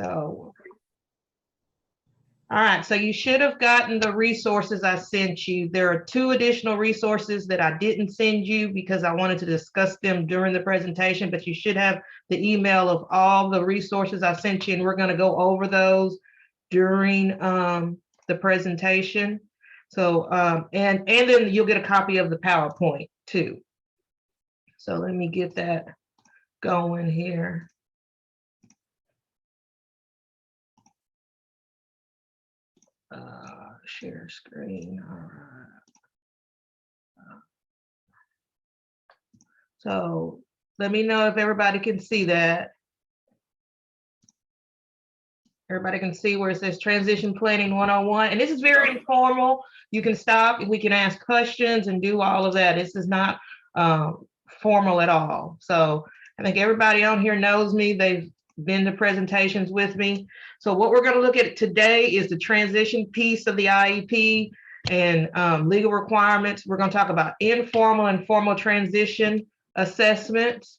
So, all right, so you should have gotten the resources I sent you. There are 2 additional resources that I didn't send you because I wanted to discuss them during the presentation, but you should have the email of all the resources I sent you, and we're going to go over those during the presentation. So, and then you'll get a copy of the PowerPoint too. So let me get that going here. Share screen. All right. So let me know if everybody can see that. Everybody can see where it says Transition Planning 101. And this is very informal. You can stop, we can ask questions and do all of that. This is not formal at all. So I think everybody on here knows me. They've been to presentations with me. So what we're going to look at today is the transition piece of the IEP and legal requirements. We're going to talk about informal and formal transition assessments.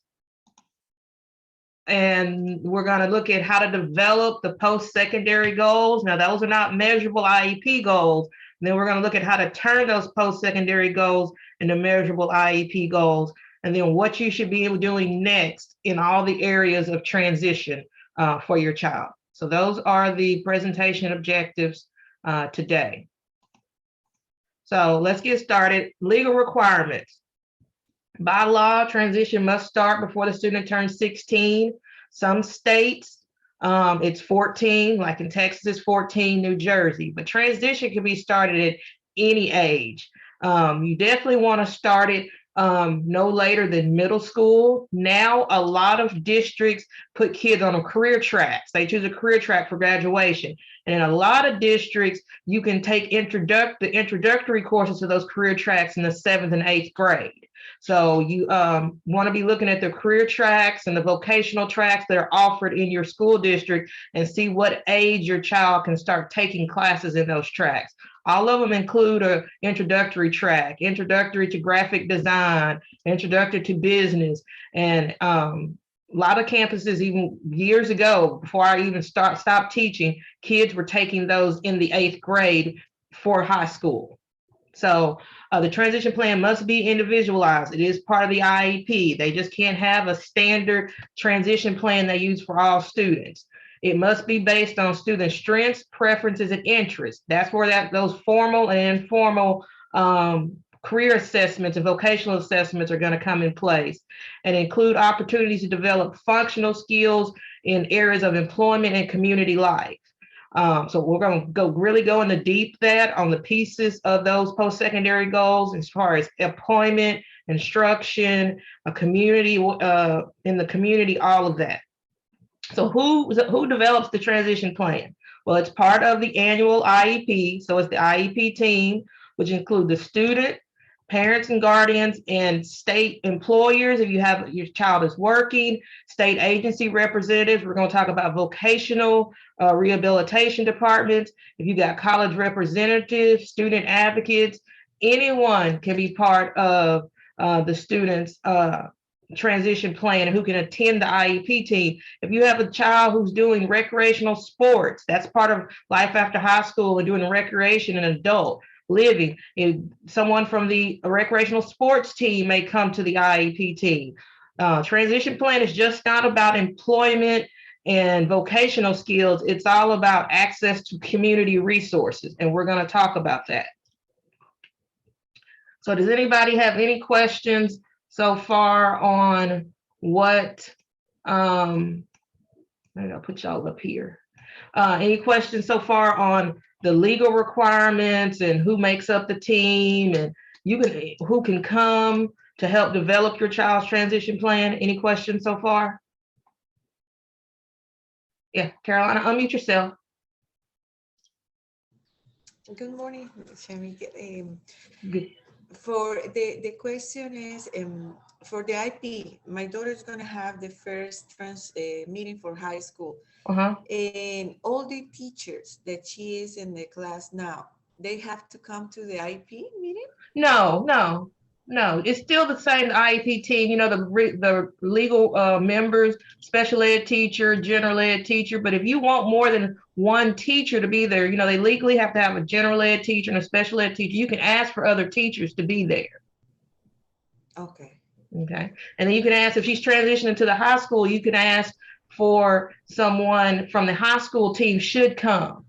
And we're going to look at how to develop the post-secondary goals. Now, those are not measurable IEP goals. And then we're going to look at how to turn those post-secondary goals into measurable IEP goals. And then what you should be doing next in all the areas of transition for your child. So those are the presentation objectives today. So let's get started. Legal requirements. By law, transition must start before the student turns 16. Some states, it's 14, like in Texas, it's 14, New Jersey. But transition can be started at any age. You definitely want to start it no later than middle school. Now, a lot of districts put kids on a career track. They choose a career track for graduation. And in a lot of districts, you can take the introductory courses to those career tracks in the 7th and 8th grade. So you want to be looking at the career tracks and the vocational tracks that are offered in your school district and see what age your child can start taking classes in those tracks. All of them include an introductory track, introductory to graphic design, introductory to business. And a lot of campuses, even years ago, before I even stopped teaching, kids were taking those in the 8th grade for high school. So the transition plan must be individualized. It is part of the IEP. They just can't have a standard transition plan they use for all students. It must be based on student strengths, preferences, and interests. That's where those formal and informal career assessments and vocational assessments are going to come in place, and include opportunities to develop functional skills in areas of employment and community life. So we're going to really go into deep that on the pieces of those post-secondary goals as far as employment, instruction, a community in the community, all of that. So who develops the transition plan? Well, it's part of the annual IEP. So it's the IEP team, which include the student, parents and guardians, and state employers. If you have your child is working, state agency representatives. We're going to talk about vocational rehabilitation departments. If you got college representatives, student advocates, anyone can be part of the students' transition plan who can attend the IEP team. If you have a child who's doing recreational sports, that's part of life after high school and doing recreation and adult living. Someone from the recreational sports team may come to the IEP team. Transition plan is just not about employment and vocational skills. It's all about access to community resources, and we're going to talk about that. So does anybody have any questions so far on what, maybe I'll put y'all up here. Any questions so far on the legal requirements and who makes up the team and who can come to help develop your child's transition plan? Any questions so far? Yeah, Carolina, unmute yourself. Good morning, Shami. Good. For the question is, for the IP, my daughter's going to have the first meeting for high school. And all the teachers that she is in the class now, they have to come to the IP meeting? No. No, it's still the same IEP team, you know, the legal members, special ed teacher, general ed teacher. But if you want more than one teacher to be there, you know, they legally have to have a general ed teacher and a special ed teacher. You can ask for other teachers to be there. Okay. Okay. And then you can ask if she's transitioning to the high school, you can ask for someone from the high school team should come.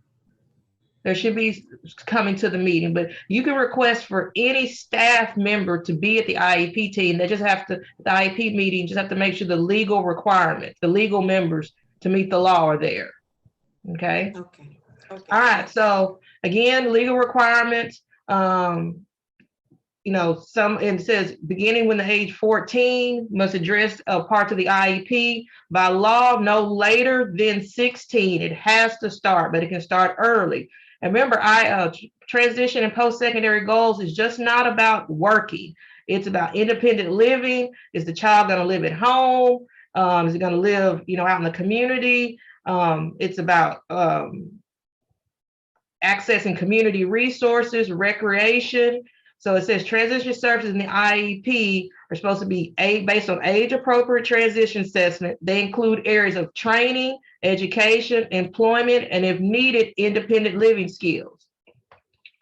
There should be coming to the meeting, but you can request for any staff member to be at the IEP team. They just have to, the IEP meeting, just have to make sure the legal requirements, the legal members to meet the law are there. Okay. Okay. Okay. All right. So again, legal requirements, you know, it says beginning when the age 14 must address a part of the IEP by law, no later than 16. It has to start, but it can start early. And remember, transition and post-secondary goals is just not about working. It's about independent living. Is the child going to live at home? Is it going to live, you know, out in the community? It's about accessing community resources, recreation. So it says transition services in the IEP are supposed to be based on age-appropriate transition assessment. They include areas of training, education, employment, and if needed, independent living skills.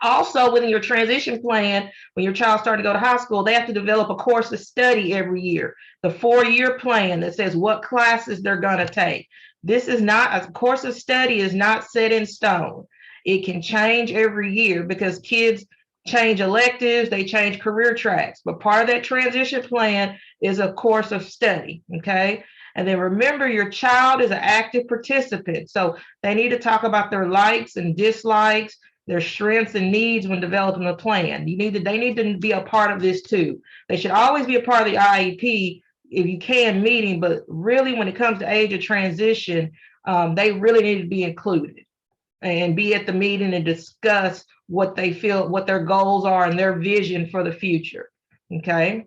Also, within your transition plan, when your child's starting to go to high school, they have to develop a course of study every year, the 4-year plan that says what classes they're going to take. This is not, a course of study is not set in stone. It can change every year because kids change electives, they change career tracks, but part of that transition plan is a course of study, okay? And then remember, your child is an active participant, so they need to talk about their likes and dislikes, their strengths and needs when developing a plan. They need to be a part of this too. They should always be a part of the IEP if you can meeting, but really when it comes to age of transition, they really need to be included and be at the meeting and discuss what they feel, what their goals are and their vision for the future. Okay.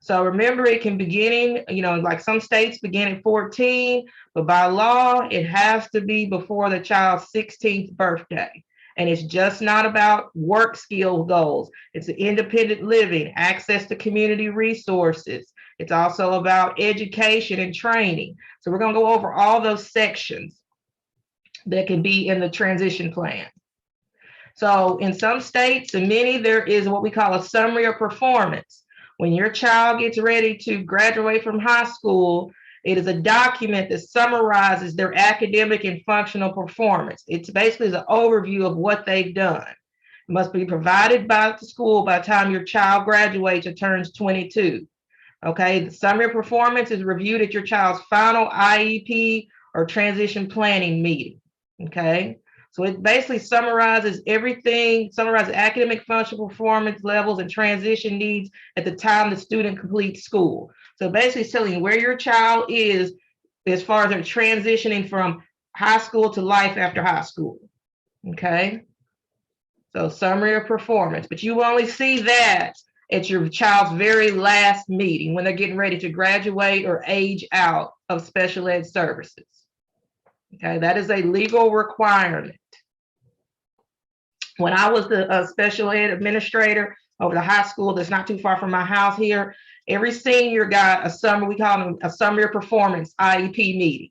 So remember, it can begin, you know, like some states begin at 14, but by law, it has to be before the child's 16th birthday. And it's just not about work skill goals. It's independent living, access to community resources. It's also about education and training. So we're going to go over all those sections that can be in the transition plan. So in some states and many, there is what we call a summary of performance. When your child gets ready to graduate from high school, it is a document that summarizes their academic and functional performance. It's basically an overview of what they've done. It must be provided by the school by the time your child graduates or turns 22. Okay, the summary of performance is reviewed at your child's final IEP or transition planning meeting. Okay, so it basically summarizes everything, summarizes academic functional performance levels and transition needs at the time the student completes school. So basically it's telling you where your child is as far as they're transitioning from high school to life after high school. Okay, so summary of performance, but you only see that at your child's very last meeting when they're getting ready to graduate or age out of special ed services. Okay, that is a legal requirement. When I was the special ed administrator over the high school that's not too far from my house here, every senior got a summary, we call them a summary of performance IEP meeting.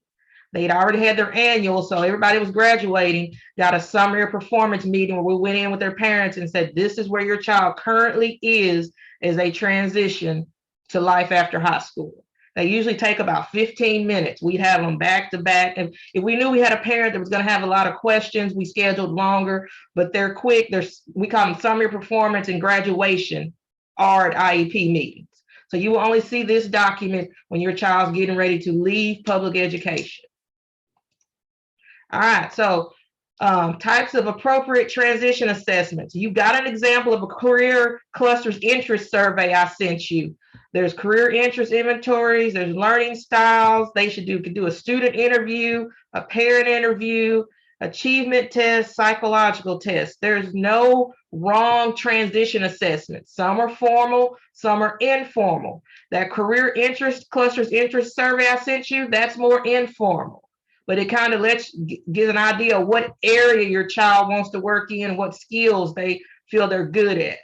They'd already had their annual, so everybody was graduating, got a summary of performance meeting where we went in with their parents and said, this is where your child currently is as they transition to life after high school. They usually take about 15 minutes. We'd have them back to back. And if we knew we had a parent that was going to have a lot of questions, we scheduled longer, but they're quick. We call them summary performance and graduation are at IEP meetings. So you will only see this document when your child's getting ready to leave public education. All right, so types of appropriate transition assessments. You've got an example of a career clusters interest survey I sent you. There's career interest inventories, there's learning styles. They should do a student interview, a parent interview, achievement test, psychological test. There's no wrong transition assessment. Some are formal, some are informal. That career interest clusters interest survey I sent you, that's more informal. But it kind of gives an idea of what area your child wants to work in, what skills they feel they're good at.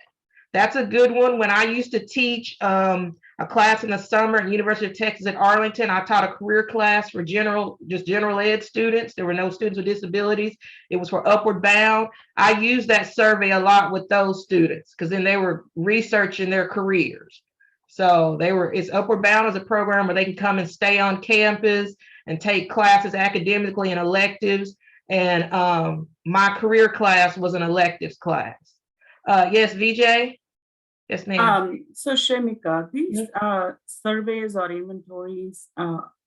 That's a good one. When I used to teach a class in the summer at University of Texas at Arlington, I taught a career class for just general ed students. There were no students with disabilities. It was for Upward Bound. I used that survey a lot with those students because then they were researching their careers. So it's Upward Bound as a program where they can come and stay on campus and take classes academically and electives. And my career class was an electives class. Yes, VJ? Yes, ma'am. So Shamika, these surveys or inventories,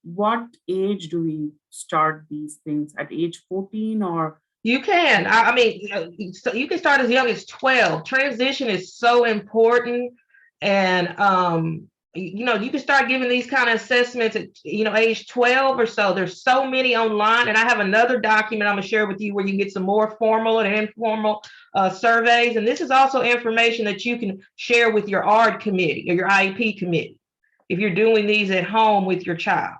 what age do we start these things? At age 14 or? You can. I mean, so you can start as young as 12. Transition is so important. And, you can start giving these kind of assessments at, age 12 or so. There's so many online. And I have another document I'm going to share with you where you can get some more formal and informal surveys. And this is also information that you can share with your ARD committee or your IEP committee if you're doing these at home with your child.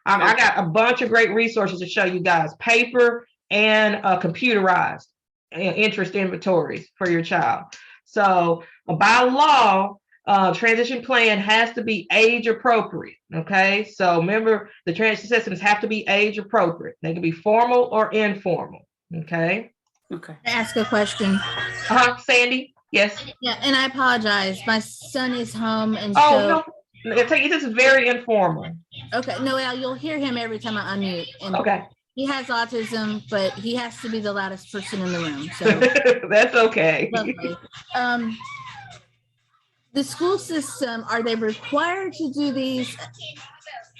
I got a bunch of great resources to show you guys, paper and computerized interest inventories for your child. So by law, transition plan has to be age appropriate. Okay, so remember the transition assessments have to be age appropriate. They can be formal or informal. Okay. Okay. Can I ask a question? Sandy. Yes. Yeah, and I apologize. My son is home, and no, this is very informal. Okay, no, you'll hear him every time I unmute. And okay. He has autism, but he has to be the loudest person in the room. So that's okay. Lovely. The school system, are they required to do these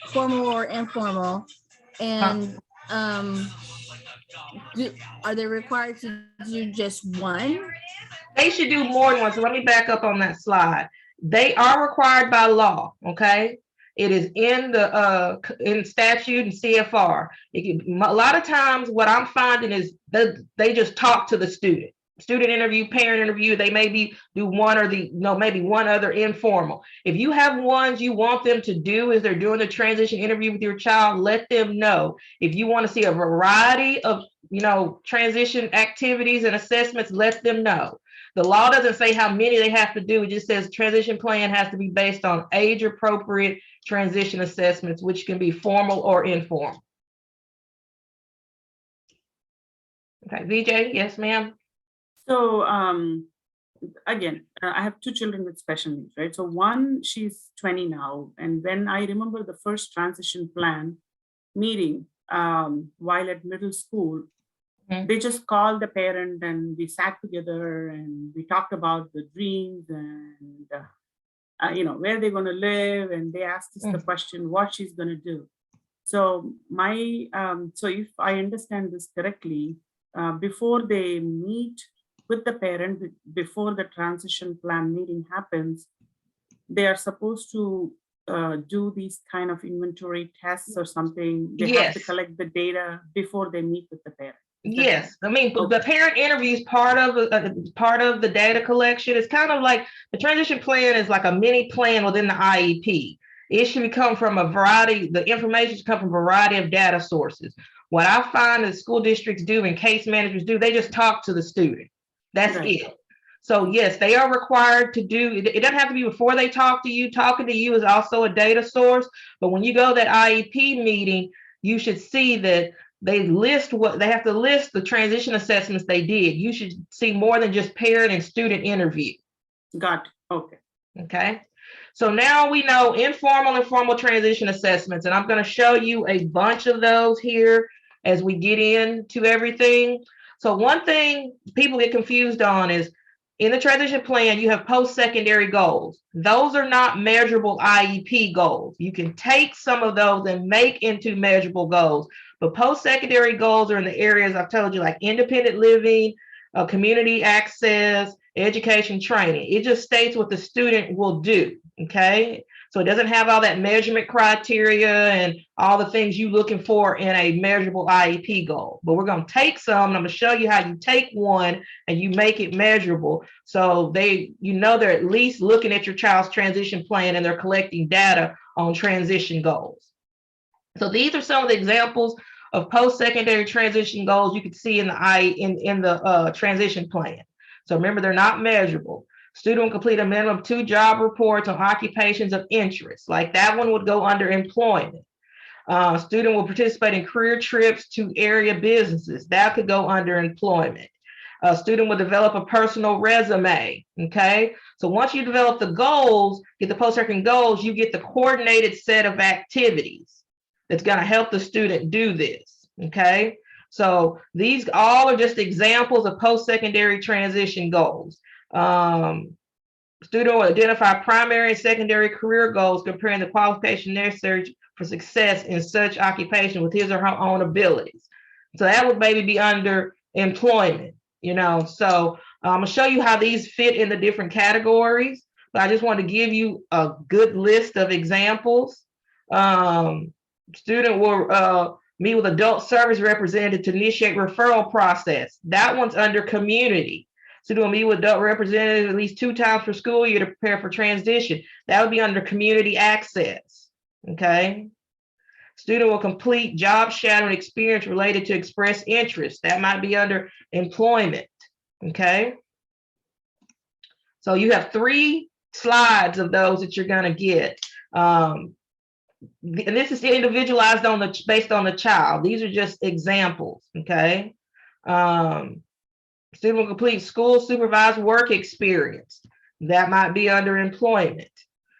formal or informal? And are they required to do just one? They should do more than one. So let me back up on that slide. They are required by law. Okay. It is in the in statute and CFR. A lot of times what I'm finding is they just talk to the student interview, parent interview. They maybe do one or maybe one other informal. If you have ones you want them to do as they're doing the transition interview with your child, let them know. If you want to see a variety of, transition activities and assessments, let them know. The law doesn't say how many they have to do. It just says transition plan has to be based on age appropriate transition assessments, which can be formal or informal. Okay, VJ, yes, ma'am. So again, I have two children with special needs, right? So one, she's 20 now. And when I remember the first transition plan meeting while at middle school, they just called the parent and we sat together and we talked about the dreams and, where they're going to live. And they asked us the question, what she's going to do. So so if I understand this correctly, before they meet with the parent, before the transition plan meeting happens, they are supposed to do these kind of inventory tests or something. They have to collect the data before they meet with the parent. Yes, I mean, the parent interview is part of the data collection. It's kind of like the transition plan is like a mini plan within the IEP. It should come from a variety. The information should come from a variety of data sources. What I find that school districts do and case managers do, they just talk to the student. That's it. So yes, they are required to do. It doesn't have to be before they talk to you. Talking to you is also a data source. But when you go to that IEP meeting, you should see that they have to list the transition assessments they did. You should see more than just parent and student interview. Got it. Okay. Okay. So now we know informal and formal transition assessments, and I'm going to show you a bunch of those here as we get into everything. So one thing people get confused on is in the transition plan, you have post-secondary goals. Those are not measurable IEP goals. You can take some of those and make into measurable goals. But post-secondary goals are in the areas I've told you, like independent living, community access, education training. It just states what the student will do, okay? So it doesn't have all that measurement criteria and all the things you're looking for in a measurable IEP goal. But we're going to take some, and I'm going to show you how you take one and you make it measurable. So they're at least looking at your child's transition plan and they're collecting data on transition goals. So these are some of the examples of post-secondary transition goals you can see in the transition plan. So remember, they're not measurable. Student will complete a minimum of 2 job reports on occupations of interest. Like that one would go under employment. Student will participate in career trips to area businesses. That could go under employment. Student will develop a personal resume, okay? So once you develop the goals, get the post-secondary goals, you get the coordinated set of activities that's gonna help the student do this, okay? So these all are just examples of post-secondary transition goals. Student will identify primary and secondary career goals, comparing the qualification necessary for success in such occupation with his or her own abilities. So that would maybe be under employment, you know. So I'm gonna show you how these fit in the different categories, but I just want to give you a good list of examples. Student will meet with adult service representative to initiate referral process. That one's under community. Student will meet with adult representative at least 2 times per school year to prepare for transition. That would be under community access, okay? Student will complete job shadowing experience related to express interest. That might be under employment, okay? So you have 3 slides of those that you're gonna get. And this is individualized based on the child. These are just examples, okay? Student will complete school supervised work experience. That might be under employment.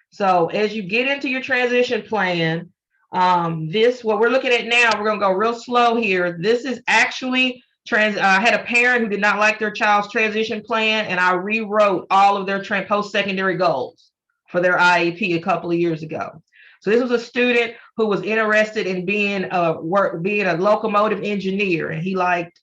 So as you get into your transition plan, what we're looking at now, we're gonna go real slow here. This is actually I had a parent who did not like their child's transition plan, and I rewrote all of their post-secondary goals for their IEP a couple of years ago. So this was a student who was interested in being a locomotive engineer, and he liked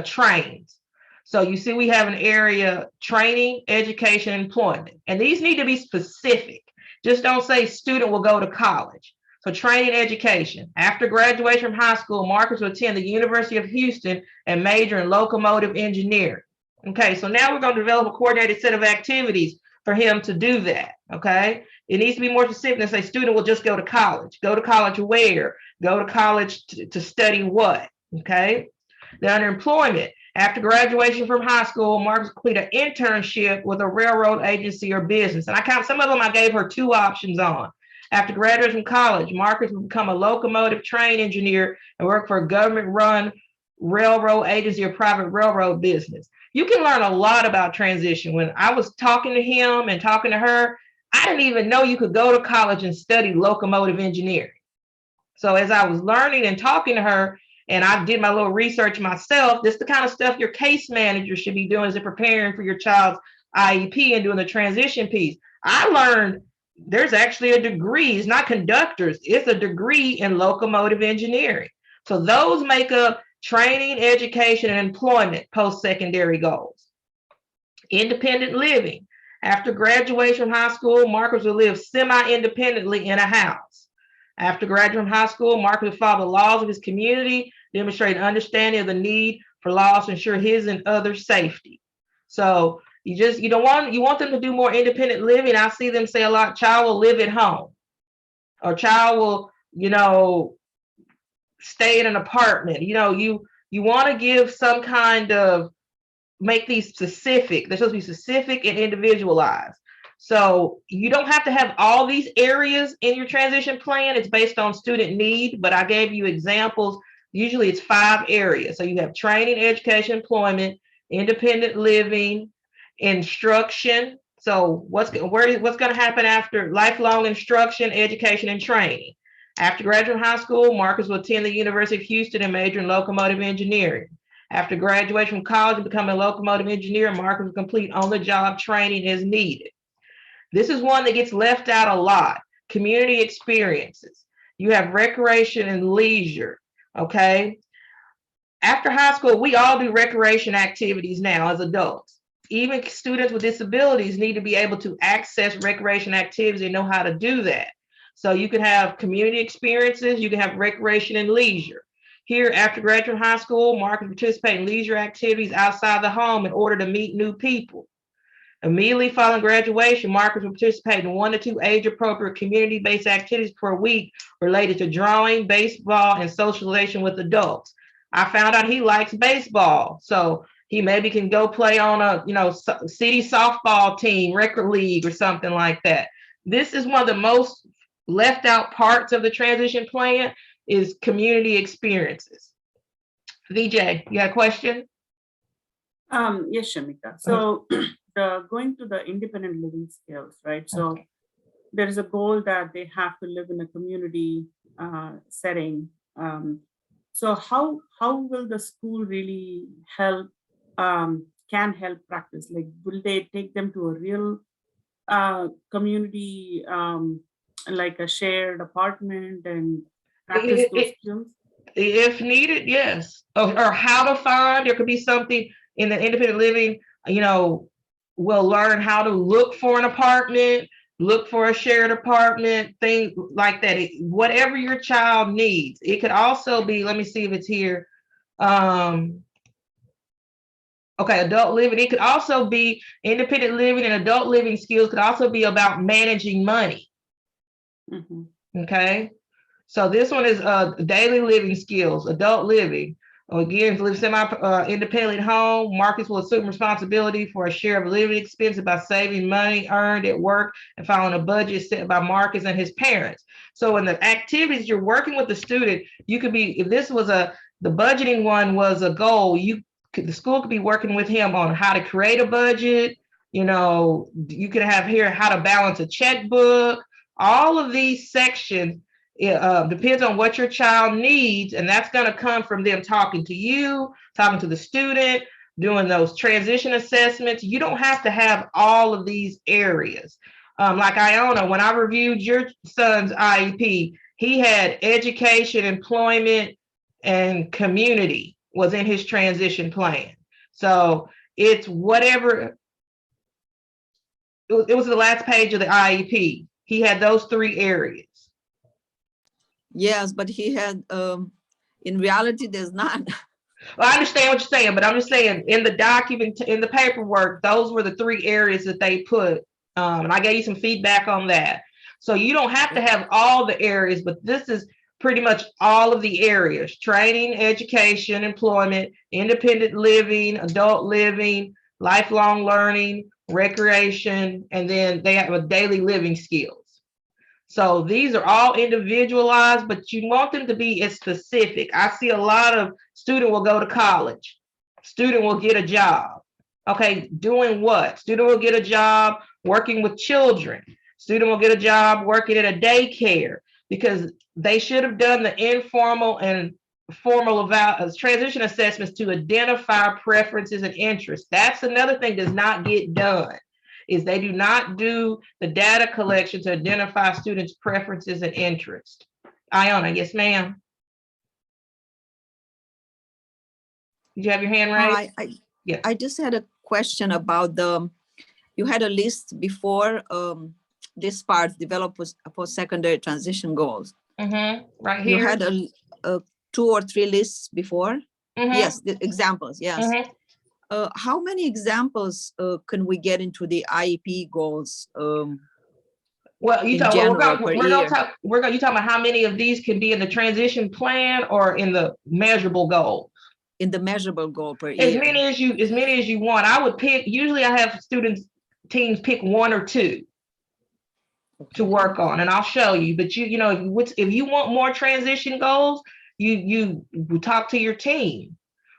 trains. So you see we have an area: training, education, employment. And these need to be specific. Just don't say student will go to college. So training, education. After graduation from high school, Marcus will attend the University of Houston and major in locomotive engineering. Okay, so now we're going to develop a coordinated set of activities for him to do that, okay? It needs to be more specific than say student will just go to college. Go to college where? Go to college to study what, okay? Then under employment, after graduation from high school, Marcus complete an internship with a railroad agency or business. And some of them I gave her 2 options on. After graduating from college, Marcus will become a locomotive train engineer and work for a government-run railroad agency or private railroad business. You can learn a lot about transition. When I was talking to him and talking to her, I didn't even know you could go to college and study locomotive engineering. So as I was learning and talking to her, and I did my little research myself, this is the kind of stuff your case manager should be doing as they're preparing for your child's IEP and doing the transition piece. I learned there's actually a degree, it's not conductors, it's a degree in locomotive engineering. So those make up training, education, and employment post-secondary goals. Independent living. After graduation from high school, Marcus will live semi-independently in a house. After graduating from high school, Marcus will follow the laws of his community, demonstrate an understanding of the need for laws to ensure his and others' safety. So you want them to do more independent living. I see them say a lot, child will live at home, or child will, stay in an apartment. You want to give some kind of, make these specific. They're supposed to be specific and individualized. So you don't have to have all these areas in your transition plan. It's based on student need, but I gave you examples. Usually it's 5 areas. So you have training, education, employment, independent living, instruction. So what's going to happen after lifelong instruction, education, and training? After graduating high school, Marcus will attend the University of Houston and major in locomotive engineering. After graduation from college and becoming a locomotive engineer, Marcus will complete on-the-job training as needed. This is one that gets left out a lot. Community experiences. You have recreation and leisure, okay? After high school, we all do recreation activities now as adults. Even students with disabilities need to be able to access recreation activities and know how to do that. So you can have community experiences, you can have recreation and leisure. Here, after graduating high school, Marcus participate in leisure activities outside the home in order to meet new people. Immediately following graduation, Marcus will participate in 1 to 2 age-appropriate community-based activities per week related to drawing, baseball, and socialization with adults. I found out he likes baseball. So He maybe can go play on a, city softball team, record league or something like that. This is one of the most left out parts of the transition plan is community experiences. VJ, you got a question? Yes, Shamika. So going to the independent living skills, right? So Okay. there is a goal that they have to live in a community setting. So how will the school really help, can help practice? Like, will they take them to a real community, like a shared apartment and practice those skills? If needed, yes. Or how to find, there could be something in the independent living, we'll learn how to look for an apartment, look for a shared apartment, things like that. Whatever your child needs. It could also be, let me see if it's here. Okay, adult living. It could also be independent living, and adult living skills could also be about managing money. Mm-hmm. Okay. So this one is daily living skills, adult living. Again, live semi-independently at home. Marcus will assume responsibility for a share of living expenses by saving money earned at work and following a budget set by Marcus and his parents. So in the activities you're working with the student, you could be, if this was the budgeting one was a goal, the school could be working with him on how to create a budget. You could have here how to balance a checkbook. All of these sections. It depends on what your child needs, and that's going to come from them talking to you, talking to the student, doing those transition assessments. You don't have to have all of these areas. Like Iona, when I reviewed your son's IEP, he had education, employment, and community was in his transition plan. So it's whatever. It was the last page of the IEP. He had those 3 areas. Yes, but he had, in reality, there's not. Well, I understand what you're saying, but I'm just saying in the document, in the paperwork, those were the 3 areas that they put. And I gave you some feedback on that. So you don't have to have all the areas, but this is pretty much all of the areas: training, education, employment, independent living, adult living, lifelong learning, recreation, and then they have a daily living skills. So these are all individualized, but you want them to be as specific. I see a lot of student will go to college, student will get a job. Okay, doing what? Student will get a job working with children. Student will get a job working at a daycare, because they should have done the informal and formal transition assessments to identify preferences and interests. That's another thing does not get done. Is they do not do the data collection to identify students' preferences and interests. Iona, yes, ma'am. Did you have your hand raised? Yeah. I just had a question about you had a list before this part, develop post-secondary transition goals. Right here. You had a 2 or 3 lists before. Yes, the examples, yes. How many examples can we get into the IEP goals? Well, you talking about how many of these can be in the transition plan or in the measurable goal? In the measurable goal per year. As many as you want. I would pick. Usually, I have teams pick 1 or 2 to work on, and I'll show you. But if you want more transition goals, you talk to your team.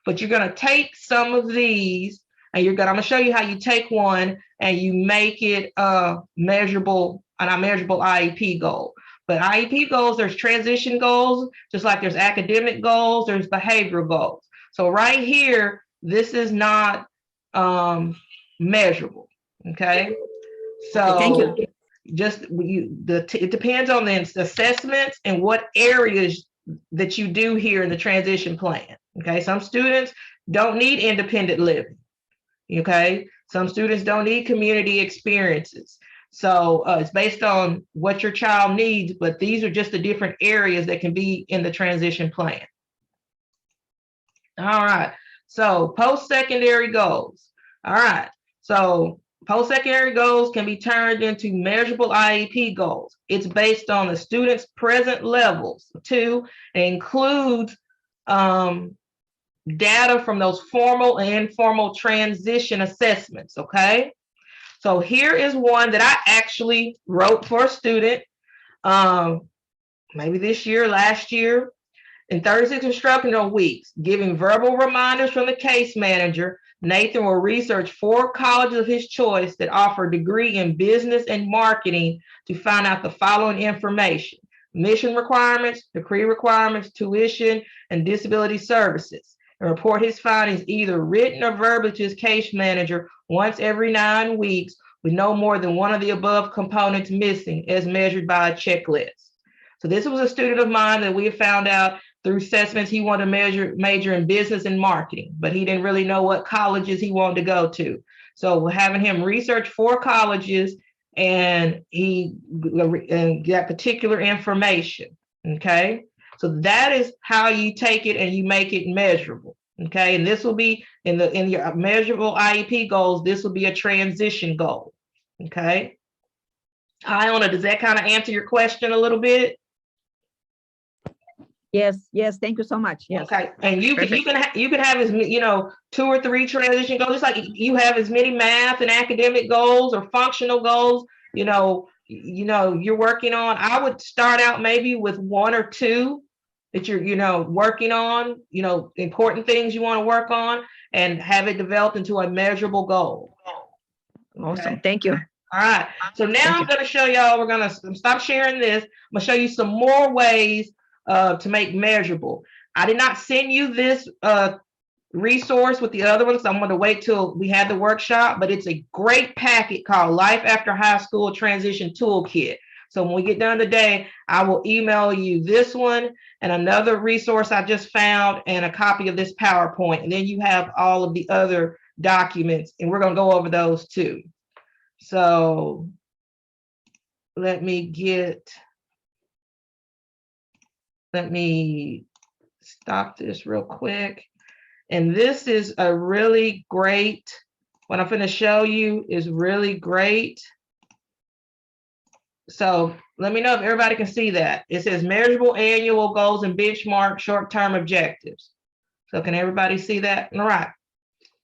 But you're going to take some of these, and I'm going to show you how you take one and you make it measurable, a measurable IEP goal. But IEP goals, there's transition goals, just like there's academic goals, there's behavioral goals. So right here, this is not measurable. Okay. So thank you. It depends on the assessments and what areas that you do here in the transition plan. Okay, some students don't need independent living. Okay, some students don't need community experiences. So it's based on what your child needs, but these are just the different areas that can be in the transition plan. All right, so post-secondary goals. All right, so post-secondary goals can be turned into measurable IEP goals. It's based on the student's present levels. 2, it includes data from those formal and informal transition assessments, okay? So here is one that I actually wrote for a student, maybe this year, last year, in 36 instructional weeks, giving verbal reminders from the case manager. Nathan will research 4 colleges of his choice that offer a degree in business and marketing to find out the following information: mission requirements, decree requirements, tuition, and disability services, and report his findings either written or verbally to his case manager once every 9 weeks with no more than one of the above components missing as measured by a checklist. So this was a student of mine that we have found out through assessments he wanted to major in business and marketing, but he didn't really know what colleges he wanted to go to. So we're having him research 4 colleges and he got particular information, okay? So that is how you take it and you make it measurable, okay? And this will be in your measurable IEP goals, this will be a transition goal, okay? Iona, does that kind of answer your question a little bit? Yes, yes, thank you so much. Yes. Okay, and you can have as 2 or 3 transition goals, just like you have as many math and academic goals or functional goals. You're working on. I would start out maybe with 1 or 2 that you're working on. Important things you want to work on, and have it developed into a measurable goal. Awesome, Okay. thank you. All right. So now I'm going to show y'all. We're going to stop sharing this. I'm going to show you some more ways to make measurable. I did not send you this resource with the other ones. So I'm going to wait till we have the workshop, but it's a great packet called Life After High School Transition Toolkit. So when we get done today, I will email you this one and another resource I just found and a copy of this PowerPoint. And then you have all of the other documents, and we're going to go over those too. So let me stop this real quick. And this is a really great, what I'm going to show you is really great. So let me know if everybody can see that. It says measurable annual goals and benchmark short-term objectives. So can everybody see that? All right.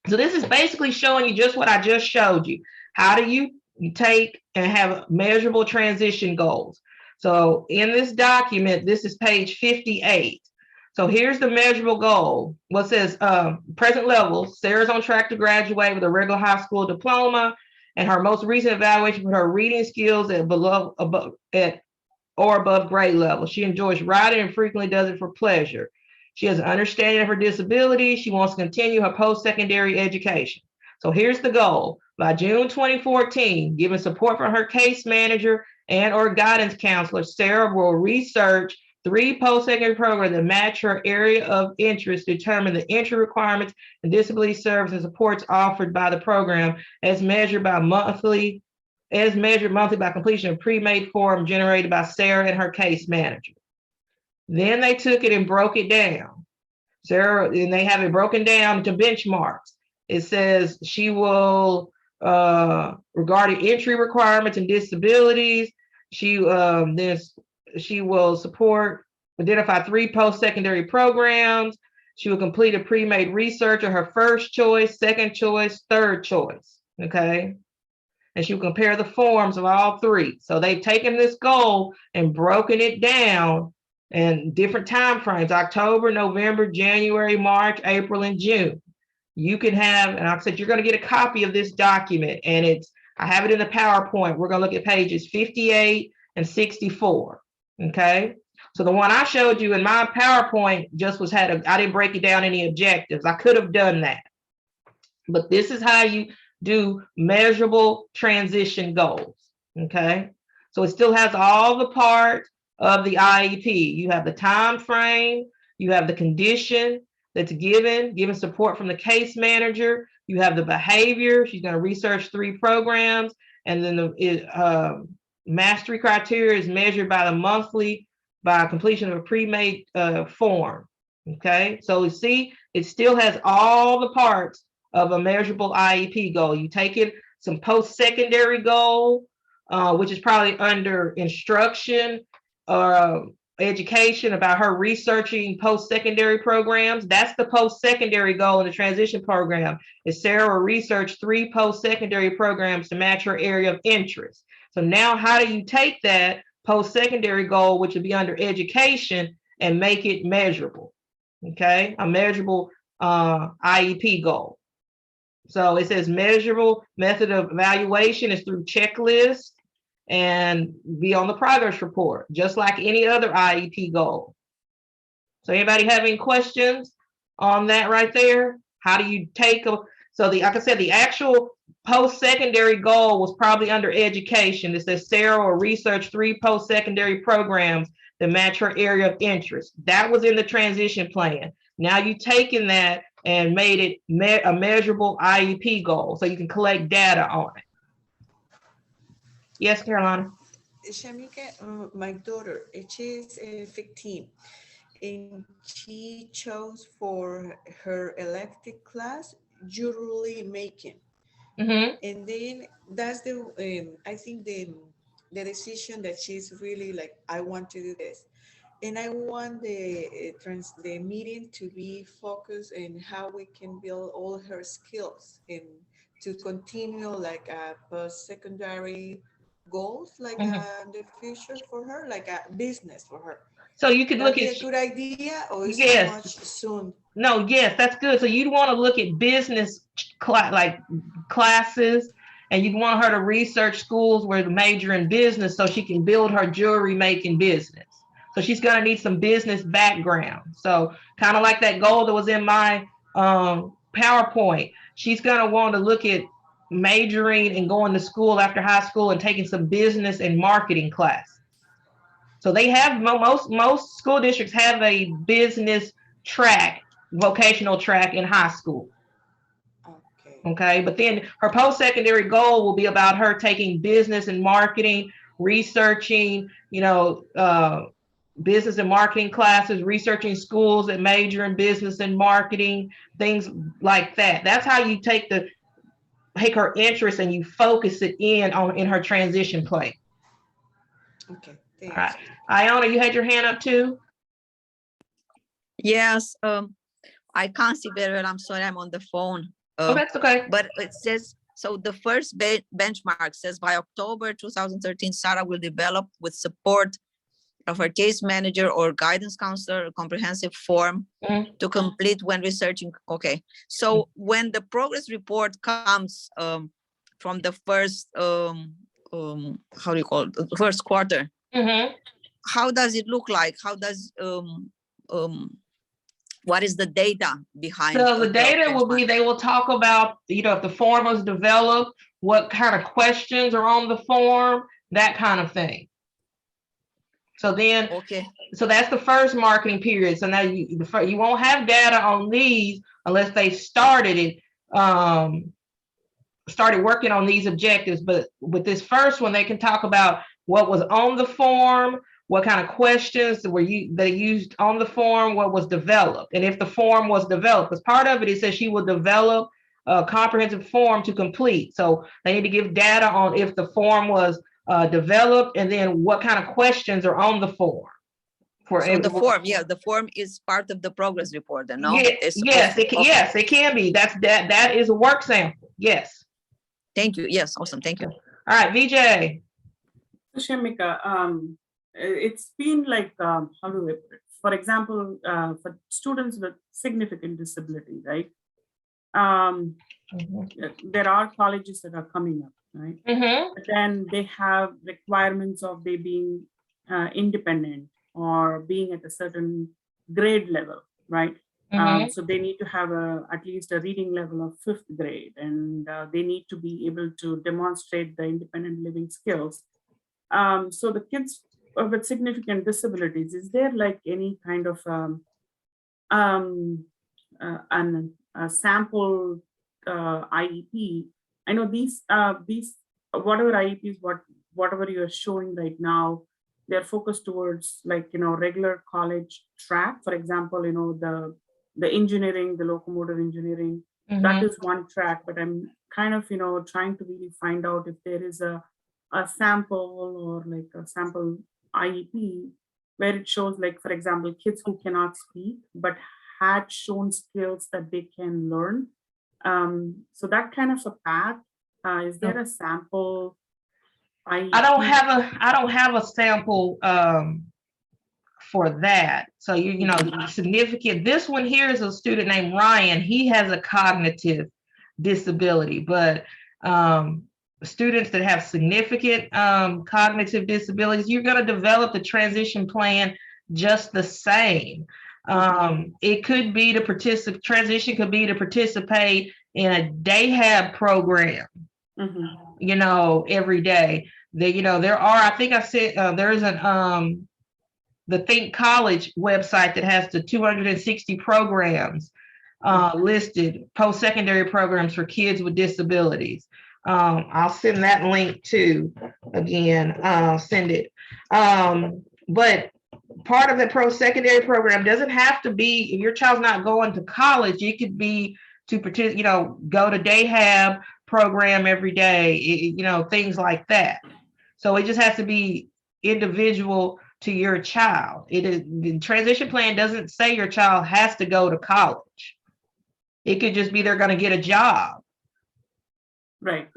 So this is basically showing you just what I just showed you. How do you take and have measurable transition goals? So in this document, this is page 58. So here's the measurable goal. What says present levels, Sarah's on track to graduate with a regular high school diploma, and her most recent evaluation for her reading skills at or above grade level. She enjoys writing and frequently does it for pleasure. She has an understanding of her disability. She wants to continue her post-secondary education. So here's the goal. By June 2014, given support from her case manager and or guidance counselor, Sarah will research 3 post-secondary programs that match her area of interest, determine the entry requirements and disability services supports offered by the program as measured monthly by completion of pre-made form generated by Sarah and her case manager. Then they took it and broke it down. Sarah, and they have it broken down into benchmarks. It says she will, regarding entry requirements and disabilities, she will identify 3 post-secondary programs. She will complete a pre-made research of her first choice, second choice, third choice, okay? And she will compare the forms of all 3. So they've taken this goal and broken it down in different time frames: October, November, January, March, April, and June. You can have, and I said, you're going to get a copy of this document, and I have it in the PowerPoint. We're going to look at pages 58 and 64. Okay. So the one I showed you in my PowerPoint just I didn't break it down any objectives. I could have done that, but this is how you do measurable transition goals. Okay. So it still has all the parts of the IEP. You have the time frame, you have the condition that's given support from the case manager, you have the behavior. She's going to research 3 programs, and then the mastery criteria is measured by completion of a pre-made form. Okay, so you see, it still has all the parts of a measurable IEP goal. You take it, some post-secondary goal, which is probably under instruction, education, about her researching post-secondary programs. That's the post-secondary goal in the transition program. Is Sarah will research 3 post-secondary programs to match her area of interest. So now how do you take that post-secondary goal, which would be under education, and make it measurable? Okay, a measurable IEP goal. So it says measurable method of evaluation is through checklists and be on the progress report, just like any other IEP goal. So anybody have any questions on that right there? How do you take a, so the, like I said, the actual post-secondary goal was probably under education. It says Sarah will research 3 post-secondary programs that match her area of interest. That was in the transition plan. Now you've taken that and made it a measurable IEP goal, so you can collect data on it. Yes, Carolina. Shamika, my daughter, she's 15, and she chose for her elective class jewelry making. Mm-hmm. And then that's the I think the decision that she's really like, I want to do this. And I want the meeting to be focused in how we can build all her skills and to continue like a post-secondary goals, like the future for her, like a business for her. So you could look at a good idea, or is yes. too much soon? No, yes, that's good. So you'd want to look at business like classes, and you'd want her to research schools where the major in business so she can build her jewelry making business. So she's going to need some business background. So kind of like that goal that was in my PowerPoint, she's going to want to look at majoring and going to school after high school and taking some business and marketing class. So they have, most school districts have a business track, vocational track in high school. Okay, but then her post-secondary goal will be about her taking business and marketing, researching, business and marketing classes, researching schools that major in business and marketing, things like that. That's how you take her interest and you focus it in her transition plan. Okay. All right. Iona, you had your hand up too? Yes. I can't see very well. I'm sorry, I'm on the phone. Oh, that's okay. But it says, so the first benchmark says by October 2013, Sarah will develop with support of her case manager or guidance counselor a comprehensive form to complete when researching. Okay, so when the progress report comes from the first, how do you call it, the first quarter, how does it look like? How does, what is the data behind? So the data will be, they will talk about, if the form was developed, what kind of questions are on the form, that kind of thing. So then, so that's the first marketing period. So now you won't have data on these unless they started working on these objectives. But with this first one, they can talk about what was on the form, what kind of questions they used on the form, what was developed, and if the form was developed. Because part of it says she will develop a comprehensive form to complete. So they need to give data on if the form was developed, and then what kind of questions are on the form. So the form, the form is part of the progress report, no? Yes, it can be. That is a work sample. Yes. Thank you. Yes, awesome. Thank you. All right, VJ. Shamika, it's been like, how do I put it? For example, for students with significant disability, right? There are colleges that are coming up, right? But then they have requirements of they being independent or being at a certain grade level, right? So they need to have at least a reading level of 5th grade, and they need to be able to demonstrate the independent living skills. So the kids with significant disabilities, is there like any kind of a sample IEP? I know these whatever IEPs, whatever you're showing right now, they're focused towards like, regular college track. For example, the engineering, the locomotive engineering, that is one track, but I'm kind of, trying to really find out if there is a sample or like a sample IEP where it shows, like, for example, kids who cannot speak, but had shown skills that they can learn. So that kind of a path, is there a sample? I don't have a sample for that. So you know, significant. This one here is a student named Ryan. He has a cognitive disability, but students that have significant cognitive disabilities, you're going to develop the transition plan just the same. It could be to participate. Transition could be to participate in a day-hab program. You know, every day. There are, I think I said, there's an the Think College website that has the 260 programs listed, post-secondary programs for kids with disabilities. I'll send that link too. Again, send it. But part of the post-secondary program doesn't have to be, if your child's not going to college, it could be to participate, go to day-hab program every day, things like that. So it just has to be individual to your child. The transition plan doesn't say your child has to go to college. It could just be they're going to get a job. Right.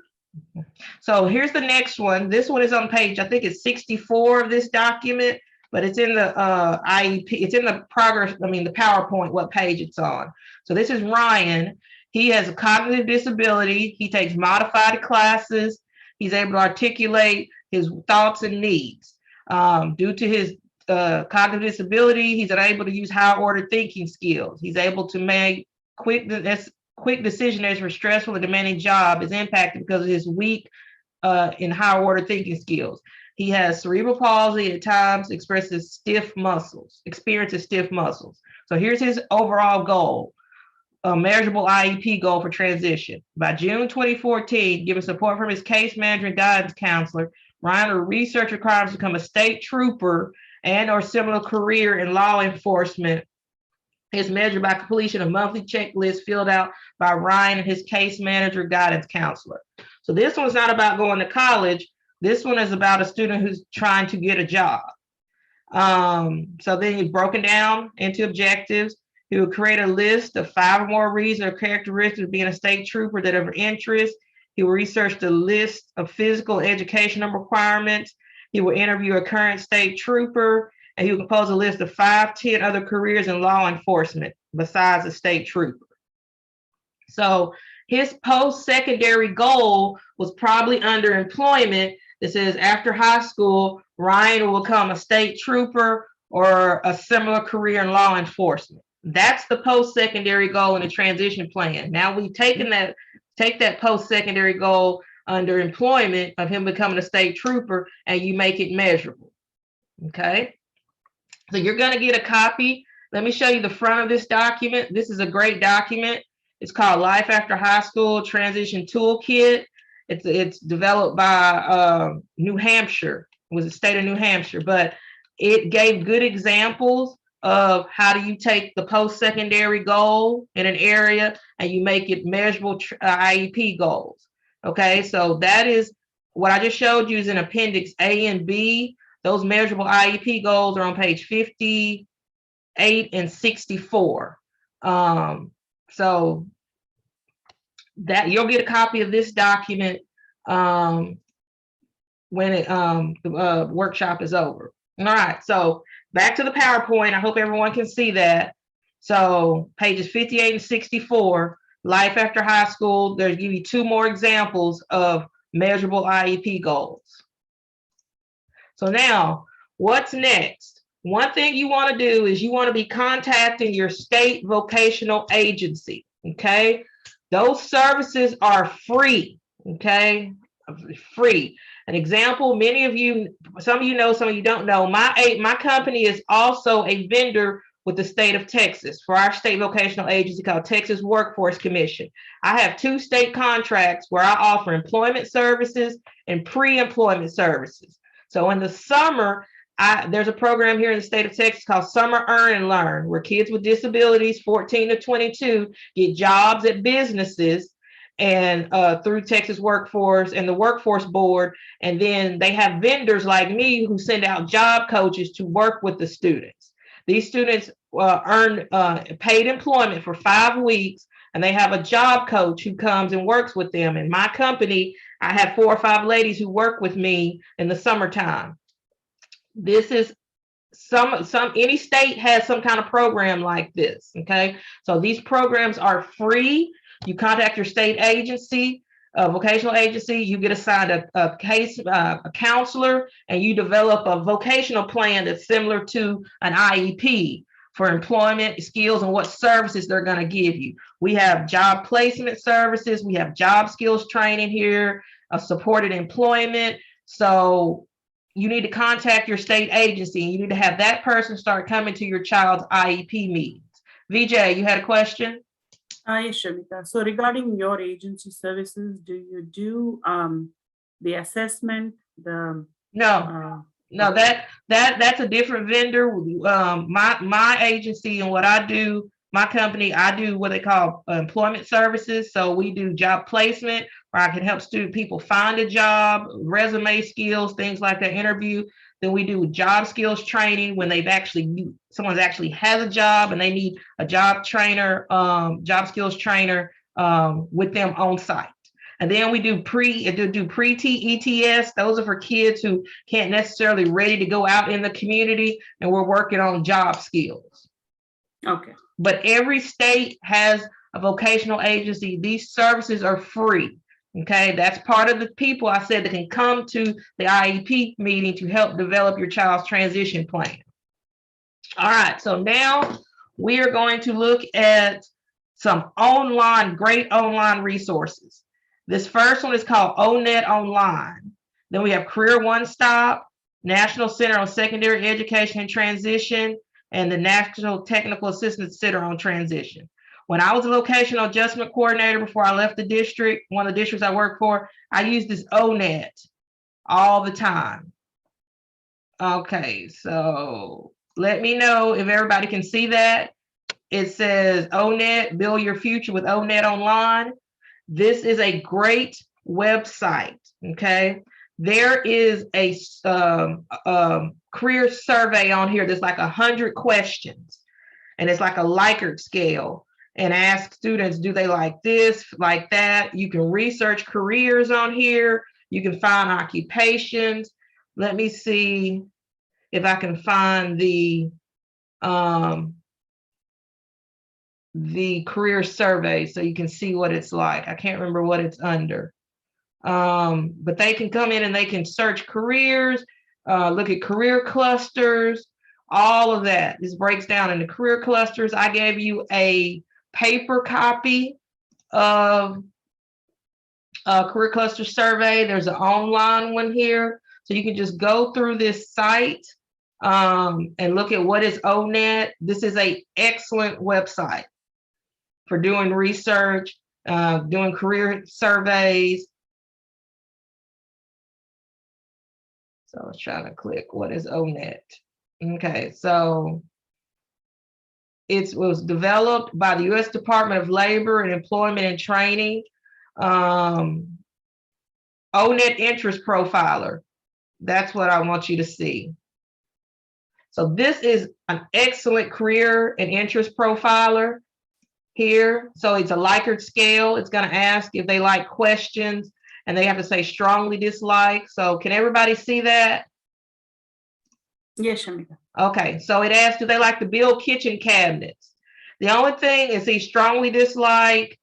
So here's the next one. This one is on page, I think it's 64 of this document, but it's in the IEP. It's in the the PowerPoint, what page it's on. So this is Ryan. He has a cognitive disability. He takes modified classes. He's able to articulate his thoughts and needs. Due to his cognitive disability, he's unable to use high order thinking skills. He's able to make quick decisions for stressful and demanding job is impacted because of his weak in high order thinking skills. He has cerebral palsy, at times experiences stiff muscles. So here's his overall goal. A measurable IEP goal for transition. By June 2014, given support from his case manager and guidance counselor, Ryan will research requirements to become a state trooper and or similar career in law enforcement is measured by completion of monthly checklists filled out by Ryan and his case manager, guidance counselor. So this one's not about going to college. This one is about a student who's trying to get a job. So then he's broken down into objectives. He will create a list of 5 or more reasons or characteristics of being a state trooper that are of interest. He will research the list of physical educational requirements. He will interview a current state trooper, and he will compose a list of 5-10 other careers in law enforcement besides a state trooper. So his post-secondary goal was probably under employment that says after high school, Ryan will become a state trooper or a similar career in law enforcement. That's the post-secondary goal in the transition plan. Now we've taken take that post-secondary goal under employment of him becoming a state trooper and you make it measurable. Okay. So you're going to get a copy. Let me show you the front of this document. This is a great document. It's called Life After High School Transition Toolkit. It's developed by New Hampshire. It was the state of New Hampshire, but it gave good examples of how do you take the post-secondary goal in an area and you make it measurable IEP goals. Okay, so that is what I just showed you is in Appendix A and B. Those measurable IEP goals are on page 58 and 64. So that you'll get a copy of this document when the workshop is over. All right, so back to the PowerPoint. I hope everyone can see that. So pages 58 and 64, Life After High School, there's give you 2 more examples of measurable IEP goals. So now, what's next? One thing you want to do is you want to be contacting your state vocational agency, okay? Those services are free, okay? Free. An example, many of you, some of you know, some of you don't know, my company is also a vendor with the state of Texas for our state vocational agency called Texas Workforce Commission. I have 2 state contracts where I offer employment services and pre-employment services. So in the summer, there's a program here in the state of Texas called Summer Earn and Learn, where kids with disabilities 14 to 22 get jobs at businesses and through Texas Workforce and the Workforce Board. And then they have vendors like me who send out job coaches to work with the students. These students earn paid employment for 5 weeks, and they have a job coach who comes and works with them. In my company, I have 4 or 5 ladies who work with me in the summertime. This is any state has some kind of program like this. Okay, so these programs are free. You contact your state agency, vocational agency, you get assigned a counselor, and you develop a vocational plan that's similar to an IEP for employment, skills, and what services they're going to give you. We have job placement services, we have job skills training here, supported employment. So you need to contact your state agency, and you need to have that person start coming to your child's IEP meetings. VJ, you had a question? Yes, Shamika. So regarding your agency services, do you do the assessment? No, that's a different vendor. My agency and what I do, my company, I do what they call employment services. So we do job placement, where I can help people find a job, resume skills, things like that, interview. Then we do job skills training when someone actually has a job and they need a job trainer, job skills trainer with them on site. And then we do pre-ETS. Those are for kids who can't necessarily ready to go out in the community, and we're working on job skills. Okay. But every state has a vocational agency. These services are free. Okay, that's part of the people I said that can come to the IEP meeting to help develop your child's transition plan. All right, so now we are going to look at some great online resources. This first one is called ONET Online. Then we have Career One Stop, National Center on Secondary Education and Transition, and the National Technical Assistance Center on Transition. When I was a vocational adjustment coordinator before I left the district, one of the districts I worked for, I used this ONET all the time. Okay, so let me know if everybody can see that. It says ONET, Build Your Future with ONET Online. This is a great website, okay? There is a career survey on here that's like 100 questions, and it's like a Likert scale, and ask students, do they like this, like that? You can research careers on here. You can find occupations. Let me see if I can find the career survey so you can see what it's like. I can't remember what it's under. But they can come in and they can search careers, look at career clusters, all of that. This breaks down into career clusters. I gave you a paper copy of a career cluster survey. There's an online one here. So you can just go through this site and look at what is ONET. This is an excellent website for doing research, doing career surveys. So I was trying to click, what is ONET? Okay, so it was developed by the U.S. Department of Labor and Employment and Training. ONET Interest Profiler. That's what I want you to see. So this is an excellent career and interest profiler here. So it's a Likert scale. It's going to ask if they like questions, and they have to say strongly dislike. So can everybody see that? Yes, Shamika. Okay, so it asks, do they like to build kitchen cabinets? The only thing is he strongly dislike,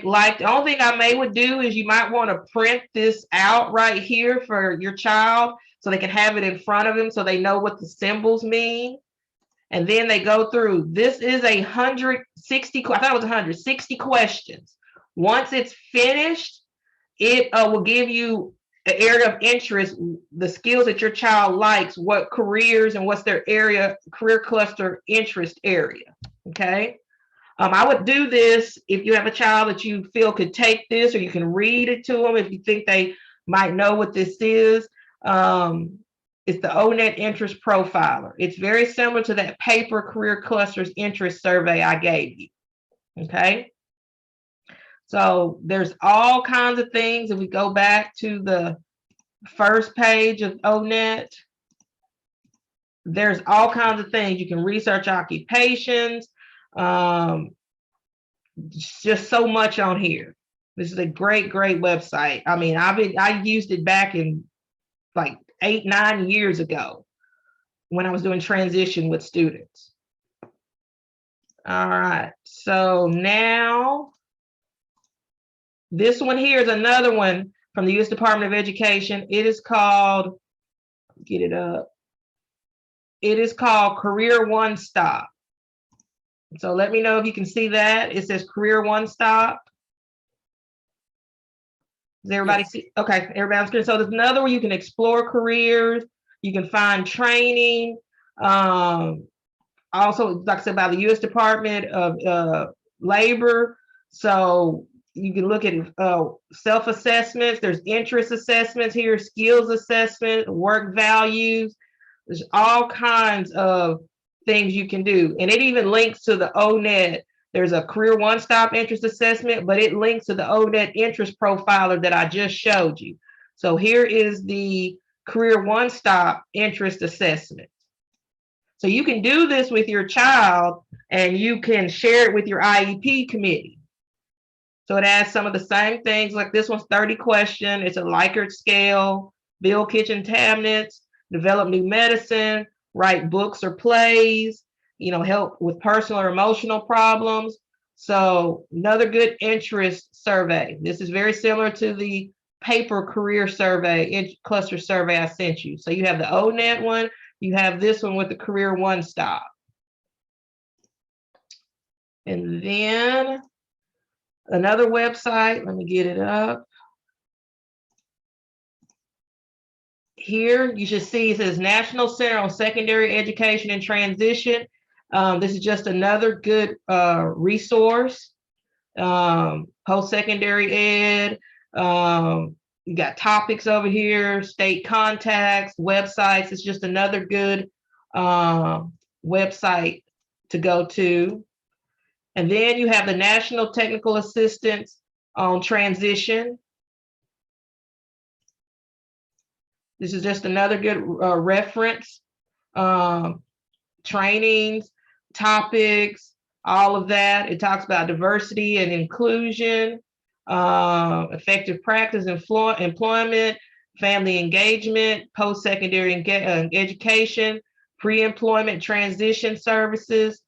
like. The only thing I would do is you might want to print this out right here for your child so they can have it in front of them so they know what the symbols mean. And then they go through. This is 160, I thought it was 160 questions. Once it's finished, it will give you the area of interest, the skills that your child likes, what careers and what's their area, career cluster interest area, okay? I would do this if you have a child that you feel could take this, or you can read it to them if you think they might know what this is. It's the ONET Interest Profiler. It's very similar to that paper career clusters interest survey I gave you, okay? So there's all kinds of things. If we go back to the first page of ONET, there's all kinds of things. You can research occupations. Just so much on here. This is a great website. I mean, I used it back in like 8-9 years ago when I was doing transition with students. All right, so now this one here is another one from the U.S. Department of Education. It is called, get it up. It is called Career One Stop. So let me know if you can see that. It says Career One Stop. Does everybody see? Okay, everybody's good. So there's another where you can explore careers. You can find training. Also, like I said, by the U.S. Department of Labor. So you can look at self-assessments. There's interest assessments here, skills assessment, work values. There's all kinds of things you can do. And it even links to the ONET. There's a Career One Stop interest assessment, but it links to the ONET interest profiler that I just showed you. So here is the Career One Stop interest assessment. So you can do this with your child and you can share it with your IEP committee. So it has some of the same things, like this one's 30 question. It's a Likert scale, build kitchen cabinets, develop new medicine, write books or plays, you know, help with personal or emotional problems. So another good interest survey. This is very similar to the paper career survey, cluster survey I sent you. So you have the ONET one, you have this one with the Career One Stop. And then another website, let me get it up. Here you should see it says National Center on Secondary Education and Transition. This is just another good resource. Post-secondary ed. You got topics over here, state contacts, websites. It's just another good website to go to. And then you have the National Technical Assistance on Transition. This is just another good reference. Trainings, topics, all of that. It talks about diversity and inclusion, effective practice, employment, family engagement, post-secondary education, pre-employment transition services,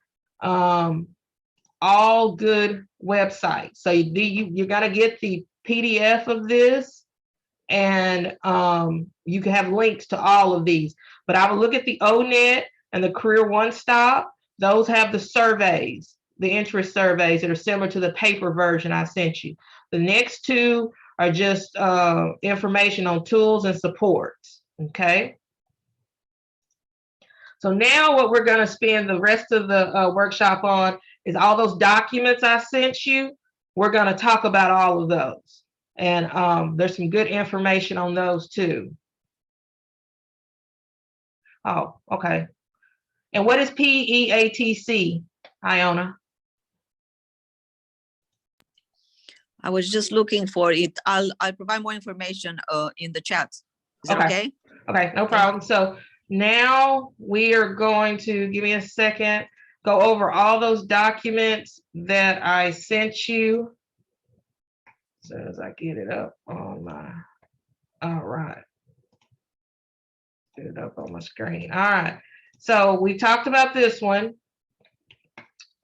all good websites. So you're gonna get the PDF of this, and you can have links to all of these. But I will look at the ONET and the Career One Stop. Those have the surveys, the interest surveys that are similar to the paper version I sent you. The next two are just information on tools and supports, okay? So now what we're gonna spend the rest of the workshop on is all those documents I sent you. We're gonna talk about all of those. And there's some good information on those too. Oh, okay. And what is PEATC, Iona? I was just looking for it. I'll provide more information in the chat. Is that okay? Okay, no problem. So now we are going to, give me a second, go over all those documents that I sent you. As soon as I get it up on my, all right. Get it up on my screen. All right. So we talked about this one.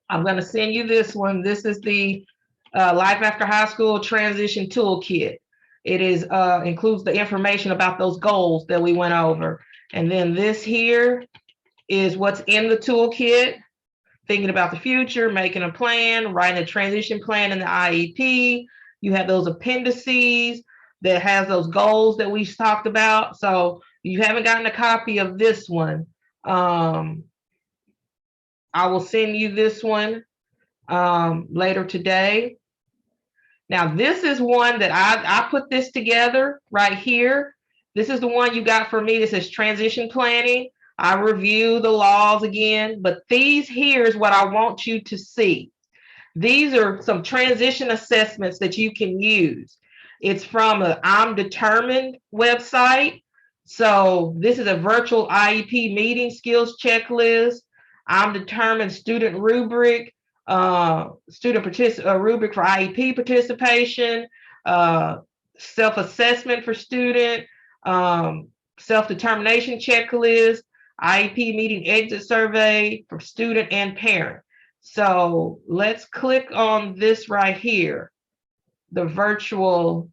I'm going to send you this one. This is the Life After High School Transition Toolkit. It is includes the information about those goals that we went over. And then this here is what's in the toolkit, thinking about the future, making a plan, writing a transition plan in the IEP. You have those appendices that has those goals that we talked about. So you haven't gotten a copy of this one. I will send you this one later today. Now, this is one that I put this together right here. This is the one you got for me. This is transition planning. I review the laws again, but these here is what I want you to see. These are some transition assessments that you can use. It's from a I'm Determined website. So this is a virtual IEP meeting skills checklist. I'm Determined student rubric, rubric for IEP participation, self-assessment for student, self-determination checklist, IEP meeting exit survey for student and parent. So let's click on this right here, the virtual.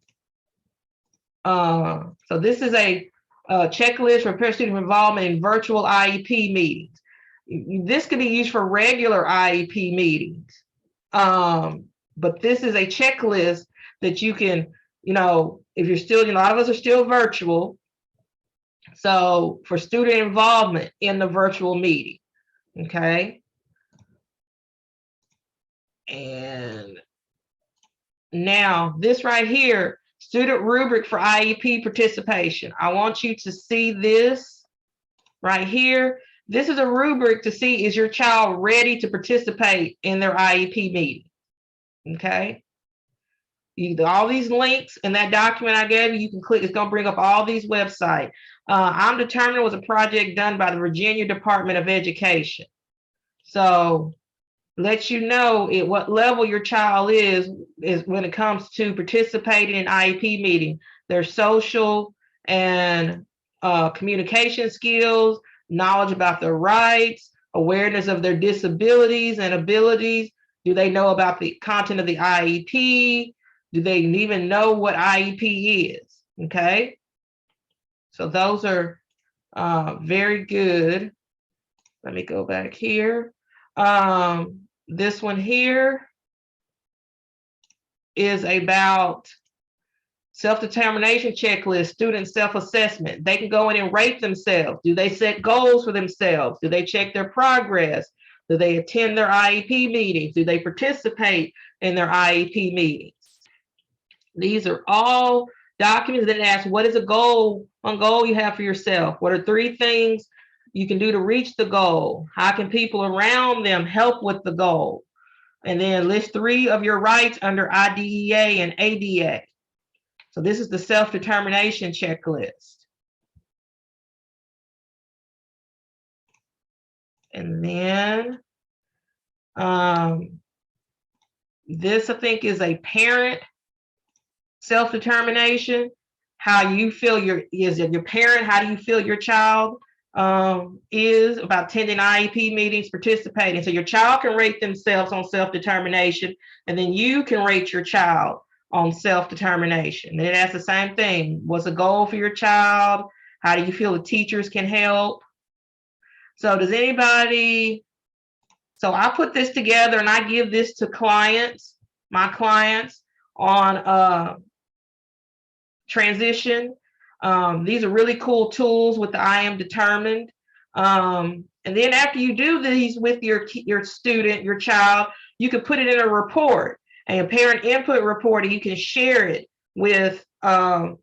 So this is a checklist for parent-student involvement in virtual IEP meetings. This can be used for regular IEP meetings. But this is a checklist that you can, if you're still, a lot of us are still virtual. So for student involvement in the virtual meeting, okay? And now this right here, student rubric for IEP participation. I want you to see this right here. This is a rubric to see, is your child ready to participate in their IEP meeting? Okay. All these links in that document I gave you, you can click, it's going to bring up all these websites. I'm Determined was a project done by the Virginia Department of Education. So let you know at what level your child is when it comes to participating in IEP meeting. Their social and communication skills, knowledge about their rights, awareness of their disabilities and abilities. Do they know about the content of the IEP? Do they even know what IEP is? Okay. So those are very good. Let me go back here. This one here is about self-determination checklist, student self-assessment. They can go in and rate themselves. Do they set goals for themselves? Do they check their progress? Do they attend their IEP meetings? Do they participate in their IEP meetings? These are all documents that ask, what is a goal, one goal you have for yourself? What are 3 things you can do to reach the goal? How can people around them help with the goal? And then list 3 of your rights under IDEA and ADA. So this is the self-determination checklist. And then this, I think, is a parent self-determination. How you feel your parent, how do you feel your child is about attending IEP meetings, participating. So your child can rate themselves on self-determination, and then you can rate your child on self-determination. And it asks the same thing. What's a goal for your child? How do you feel the teachers can help? So does anybody, so I put this together and I give this to clients, my clients on transition. These are really cool tools with the I Am Determined. And then after you do these with your student, your child, you can put it in a report, a parent input report, and you can share it with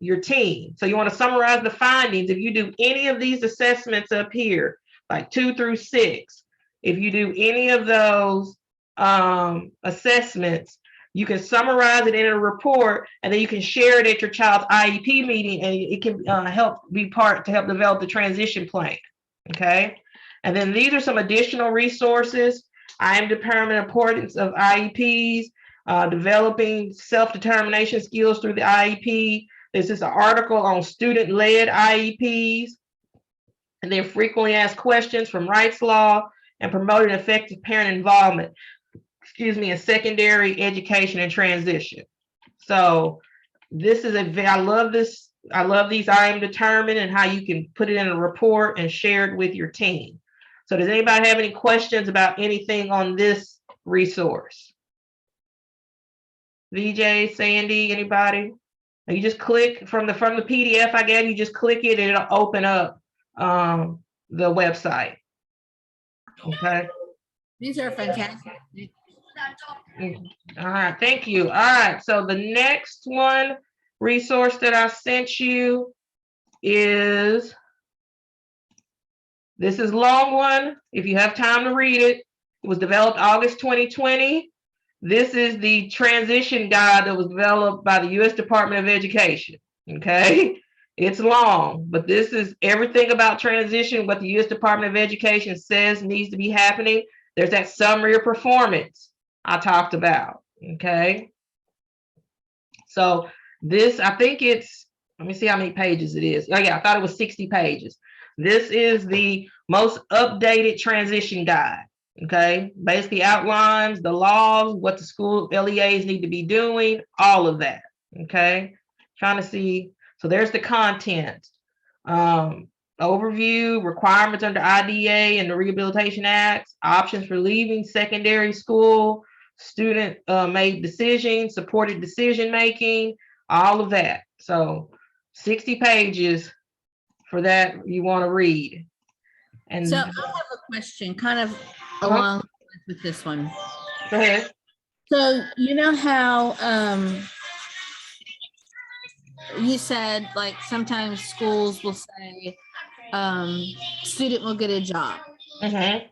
your team. So you want to summarize the findings. If you do any of these assessments up here, like 2 through 6, if you do any of those assessments, you can summarize it in a report, and then you can share it at your child's IEP meeting, and it can help develop the transition plan. Okay. And then these are some additional resources. I Am Determined, importance of IEPs, developing self-determination skills through the IEP. This is an article on student-led IEPs. And then frequently asked questions from Rights Law and promoting effective parent involvement, in secondary education and transition. So this is I love this. I love these I Am Determined and how you can put it in a report and share it with your team. So does anybody have any questions about anything on this resource? VJ, Sandy, anybody? And you just click from the PDF I gave you, just click it and it'll open up the website. Okay. These are fantastic. All right, thank you. All right, so the next one resource that I sent you is, this is long one. If you have time to read it, it was developed August 2020. This is the transition guide that was developed by the U.S. Department of Education. Okay, it's long, but this is everything about transition, what the U.S. Department of Education says needs to be happening. There's that summary of performance I talked about. Okay, so this, I think it's, let me see how many pages it is. Oh yeah, I thought it was 60 pages. This is the most updated transition guide. Okay, basically outlines the laws, what the school LEAs need to be doing, all of that. Okay, trying to see. So there's the content. Overview, requirements under IDEA and the Rehabilitation Acts, options for leaving secondary school, student made decisions, supported decision making, all of that. So 60 pages for that you want to read. And so I have a question kind of along with this one. Go ahead. So you know how you said like sometimes schools will say student will get a job. Mm-hmm.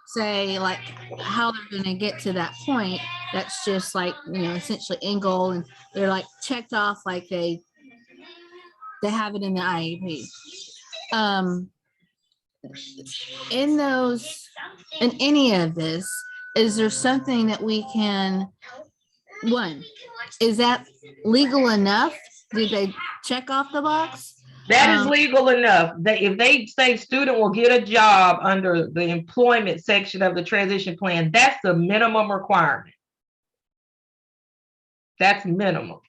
Say like how they're going to get to that point. That's just like, you know, essentially end goal, and they're like checked off like they have it in the IEP. In any of this, is there something that we can, one, is that legal enough? Did they check off the box? That is legal enough. If they say student will get a job under the employment section of the transition plan, that's the minimum requirement. That's minimum.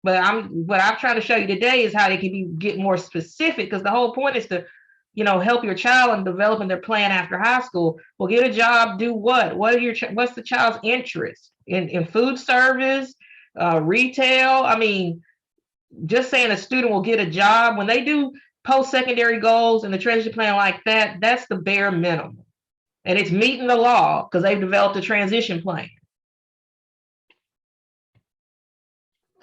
But what I'm trying to show you today is how they can get more specific, because the whole point is to, you know, help your child in developing their plan after high school. Well, get a job, do what? What's the child's interest in food service, retail? I mean, just saying a student will get a job, when they do post-secondary goals in the transition plan like that, that's the bare minimum. And it's meeting the law because they've developed a transition plan.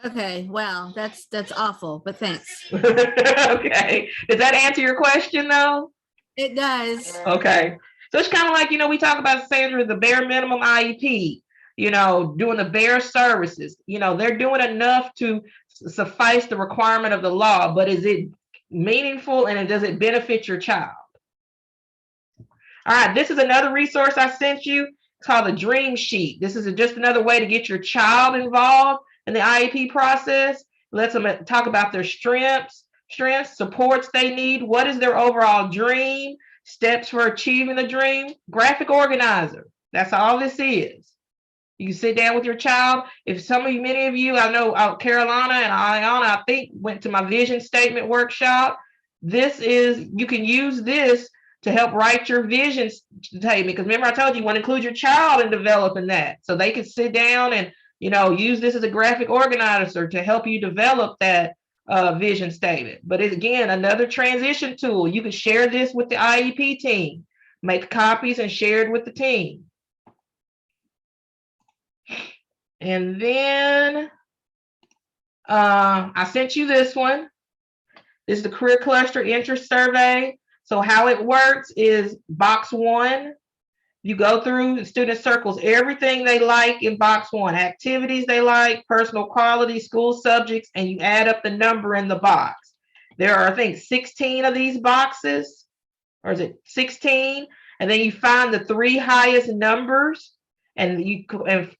Okay, wow, that's awful, but thanks. Okay, does that answer your question though? It does. Okay, so it's kind of like, you know, we talk about, Sandra, the bare minimum IEP, you know, doing the bare services, you know, they're doing enough to suffice the requirement of the law, but is it meaningful and does it benefit your child? All right, this is another resource I sent you. It's called the Dream Sheet. This is just another way to get your child involved in the IEP process. Lets them talk about their strengths, supports they need, what is their overall dream, steps for achieving the dream. Graphic organizer. That's all this is. You can sit down with your child. If many of you, I know Carolina and Ayana, I think, went to my vision statement workshop. You can use this to help write your vision statement. Because remember, I told you want to include your child in developing that. So they can sit down and, you know, use this as a graphic organizer to help you develop that vision statement. But it's, again, another transition tool. You can share this with the IEP team, make copies and share it with the team. And then I sent you this one. This is the Career Cluster Interest Survey. So how it works is box 1, you go through, the student circles everything they like in box 1, activities they like, personal quality, school subjects, and you add up the number in the box. There are, I think, 16 of these boxes, or is it 16? And then you find the 3 highest numbers, and you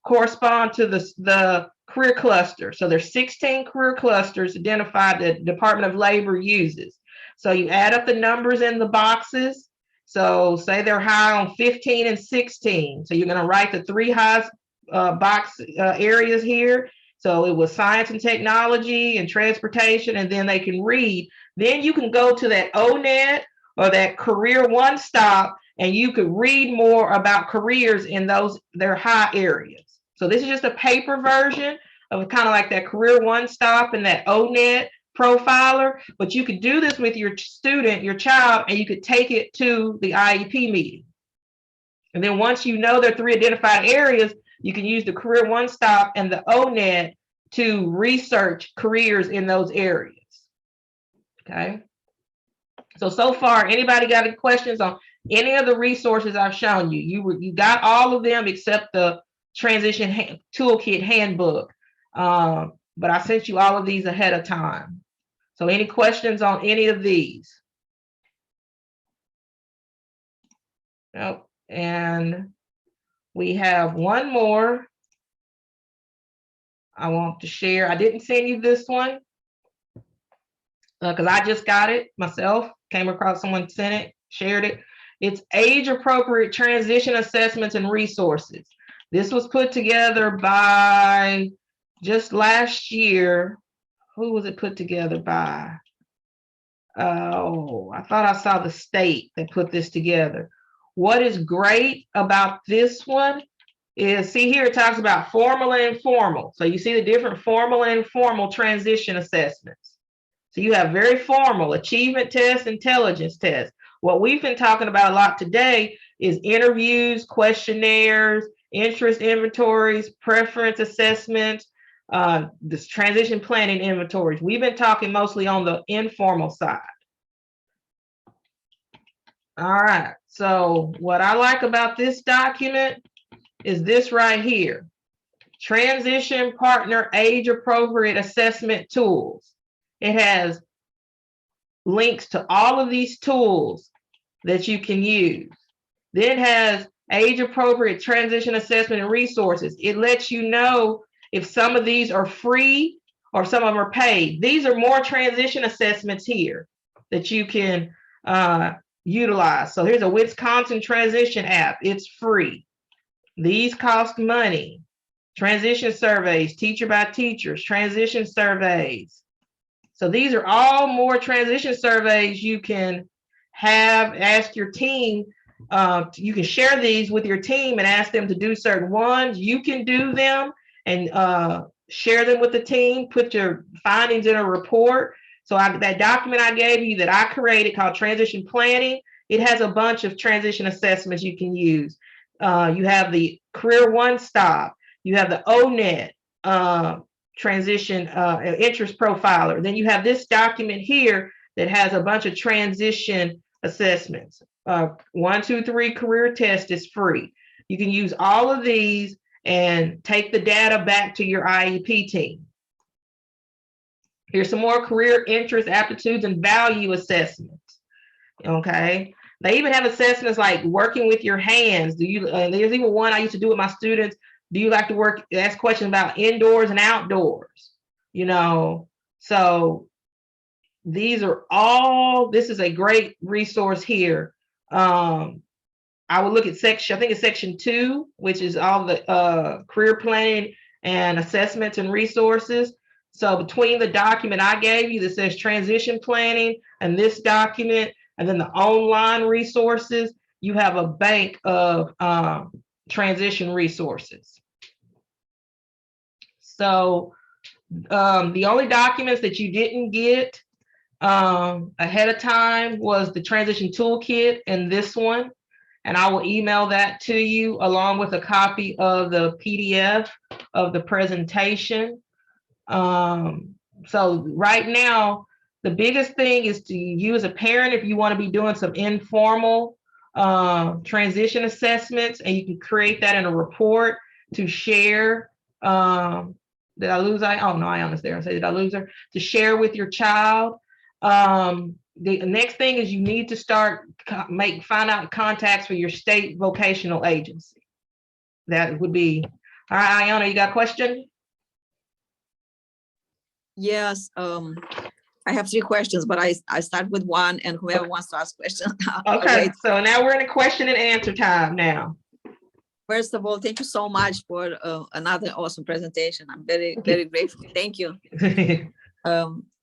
correspond to the career cluster. So there's 16 career clusters identified that the Department of Labor uses. So you add up the numbers in the boxes. So say they're high on 15 and 16. So you're going to write the 3 highest box areas here. So it was science and technology and transportation, and then they can read. Then you can go to that ONET or that Career One Stop, and you could read more about careers in their high areas. So this is just a paper version of kind of like that Career One Stop and that ONET profiler, but you could do this with your student, your child, and you could take it to the IEP meeting. And then once you know their 3 identified areas, you can use the Career One Stop and the ONET to research careers in those areas. Okay. So far, anybody got any questions on any of the resources I've shown you? You got all of them except the transition toolkit handbook. But I sent you all of these ahead of time. So any questions on any of these? Nope. And we have one more I want to share. I didn't send you this one because I just got it myself, came across someone sent it, shared it. It's age appropriate transition assessments and resources. This was put together by just last year. Who was it put together by? Oh, I thought I saw the state that put this together. What is great about this one is, see here, it talks about formal and informal. So you see the different formal and informal transition assessments. So you have very formal achievement tests, intelligence tests. What we've been talking about a lot today is interviews, questionnaires, interest inventories, preference assessments, this transition planning inventories. We've been talking mostly on the informal side. All right, so what I like about this document is this right here. Transition partner age appropriate assessment tools. It has links to all of these tools that you can use. Then it has age appropriate transition assessment and resources. It lets you know if some of these are free or some of them are paid. These are more transition assessments here that you can utilize. So here's a Wisconsin transition app. It's free. These cost money. Transition surveys, teacher by teachers, transition surveys. So these are all more transition surveys you can have, ask your team. You can share these with your team and ask them to do certain ones. You can do them and share them with the team, put your findings in a report. So that document I gave you that I created called Transition Planning, it has a bunch of transition assessments you can use. You have the Career One Stop, you have the ONET transition interest profiler. Then you have this document here that has a bunch of transition assessments. 1, 2, 3 career test is free. You can use all of these and take the data back to your IEP team. Here's some more career interest, aptitudes, and value assessments. Okay. They even have assessments like working with your hands. Do you? There's even one I used to do with my students. Do you like to work? Ask questions about indoors and outdoors. You know, so these are all. This is a great resource here. I would look at section. I think it's section 2, which is all the career planning and assessments and resources. So between the document I gave you that says transition planning and this document, and then the online resources, you have a bank of transition resources. So the only documents that you didn't get ahead of time was the transition toolkit and this one. And I will email that to you along with a copy of the PDF of the presentation. So right now, the biggest thing is to you as a parent, if you want to be doing some informal transition assessments, and you can create that in a report to share. Did I lose? Oh no, Iona's there. I said, did I lose her? To share with your child. The next thing is you need to start find out contacts for your state vocational agency. That would be all right. Iona, you got a question? Yes, I have 3 questions, but I start with one, and whoever wants to ask questions. Okay, so now we're in a question and answer time now. First of all, thank you so much for another awesome presentation. I'm very, very grateful. Thank you.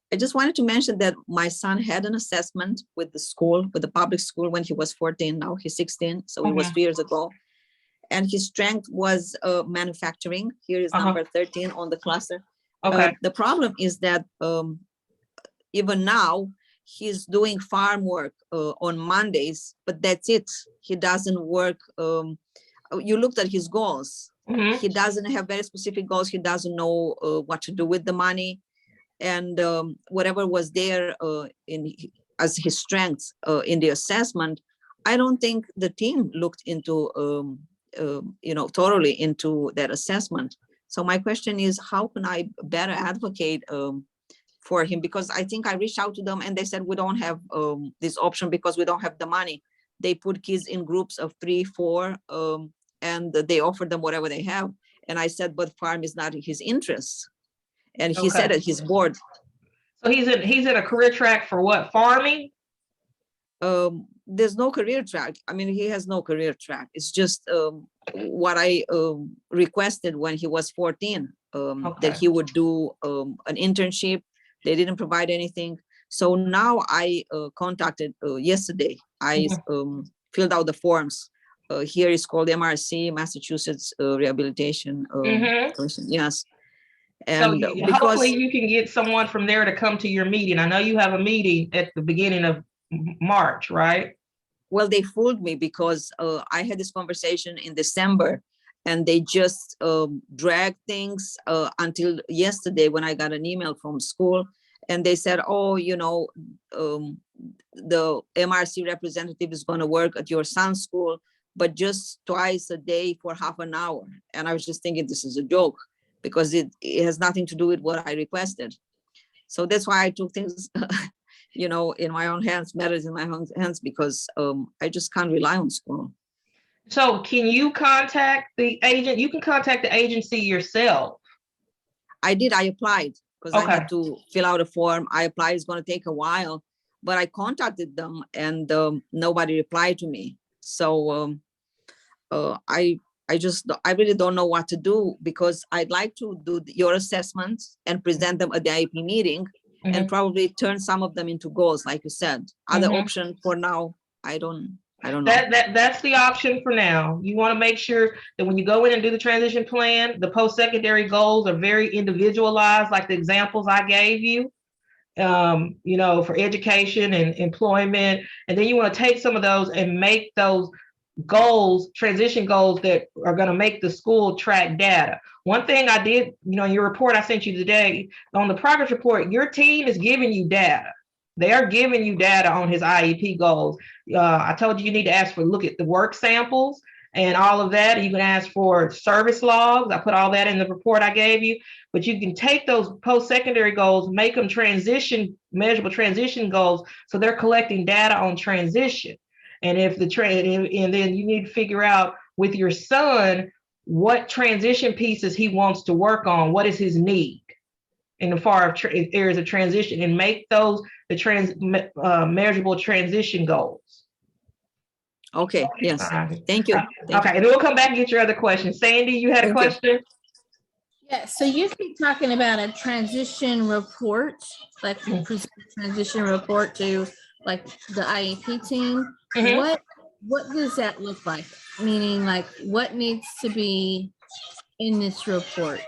I just wanted to mention that my son had an assessment with the school, with the public school, when he was 14. Now he's 16, so it was 3 years ago. And his strength was manufacturing. Here is number 13 on the cluster. Okay. The problem is that even now he's doing farm work on Mondays, but that's it. He doesn't work. You looked at his goals. He doesn't have very specific goals. He doesn't know what to do with the money, and whatever was there as his strengths in the assessment, I don't think the team looked into thoroughly into that assessment. So my question is, how can I better advocate for him? Because I think I reached out to them and they said, we don't have this option because we don't have the money. They put kids in groups of 3, 4, and they offer them whatever they have. And I said, but farm is not his interest. And he said that he's bored. So he's in a career track for what, farming? There's no career track. I mean, he has no career track. It's just what I requested when he was 14, that he would do an internship. They didn't provide anything. So now I contacted yesterday. I filled out the forms. Here is called MRC, Massachusetts Rehabilitation Commission. Yes. And so because hopefully you can get someone from there to come to your meeting. I know you have a meeting at the beginning of March, right? Well, they fooled me because I had this conversation in December and they just dragged things until yesterday when I got an email from school and they said, oh, the MRC representative is going to work at your son's school, but just twice a day for half an hour. And I was just thinking this is a joke because it has nothing to do with what I requested. So that's why I took things in my own hands, matters in my own hands, because I just can't rely on school. So can you contact the agent? You can contact the agency yourself. I did. I applied because I had to fill out a form. I applied. It's going to take a while, but I contacted them and nobody replied to me. So I really don't know what to do because I'd like to do your assessments and present them at the IEP meeting. And probably turn some of them into goals, like you said. Other option for now, I don't know. That's the option for now. You want to make sure that when you go in and do the transition plan, the post-secondary goals are very individualized, like the examples I gave you, for education and employment. And then you want to take some of those and make those goals, transition goals that are going to make the school track data. One thing I did, in your report I sent you today, on the progress report, your team is giving you data. They are giving you data on his IEP goals. I told you need to look at the work samples and all of that. You can ask for service logs. I put all that in the report I gave you, but you can take those post-secondary goals, make them measurable transition goals. So they're collecting data on transition. And and then you need to figure out with your son, what transition pieces he wants to work on, what is his need in the far areas of transition, and make those measurable transition goals. Okay, yes, thank you. Okay, and we'll come back and get your other questions. Sandy, you had a question? Yeah, so you keep talking about a transition report, like you present a transition report to like the IEP team. What does that look like? Meaning, like, what needs to be in this report?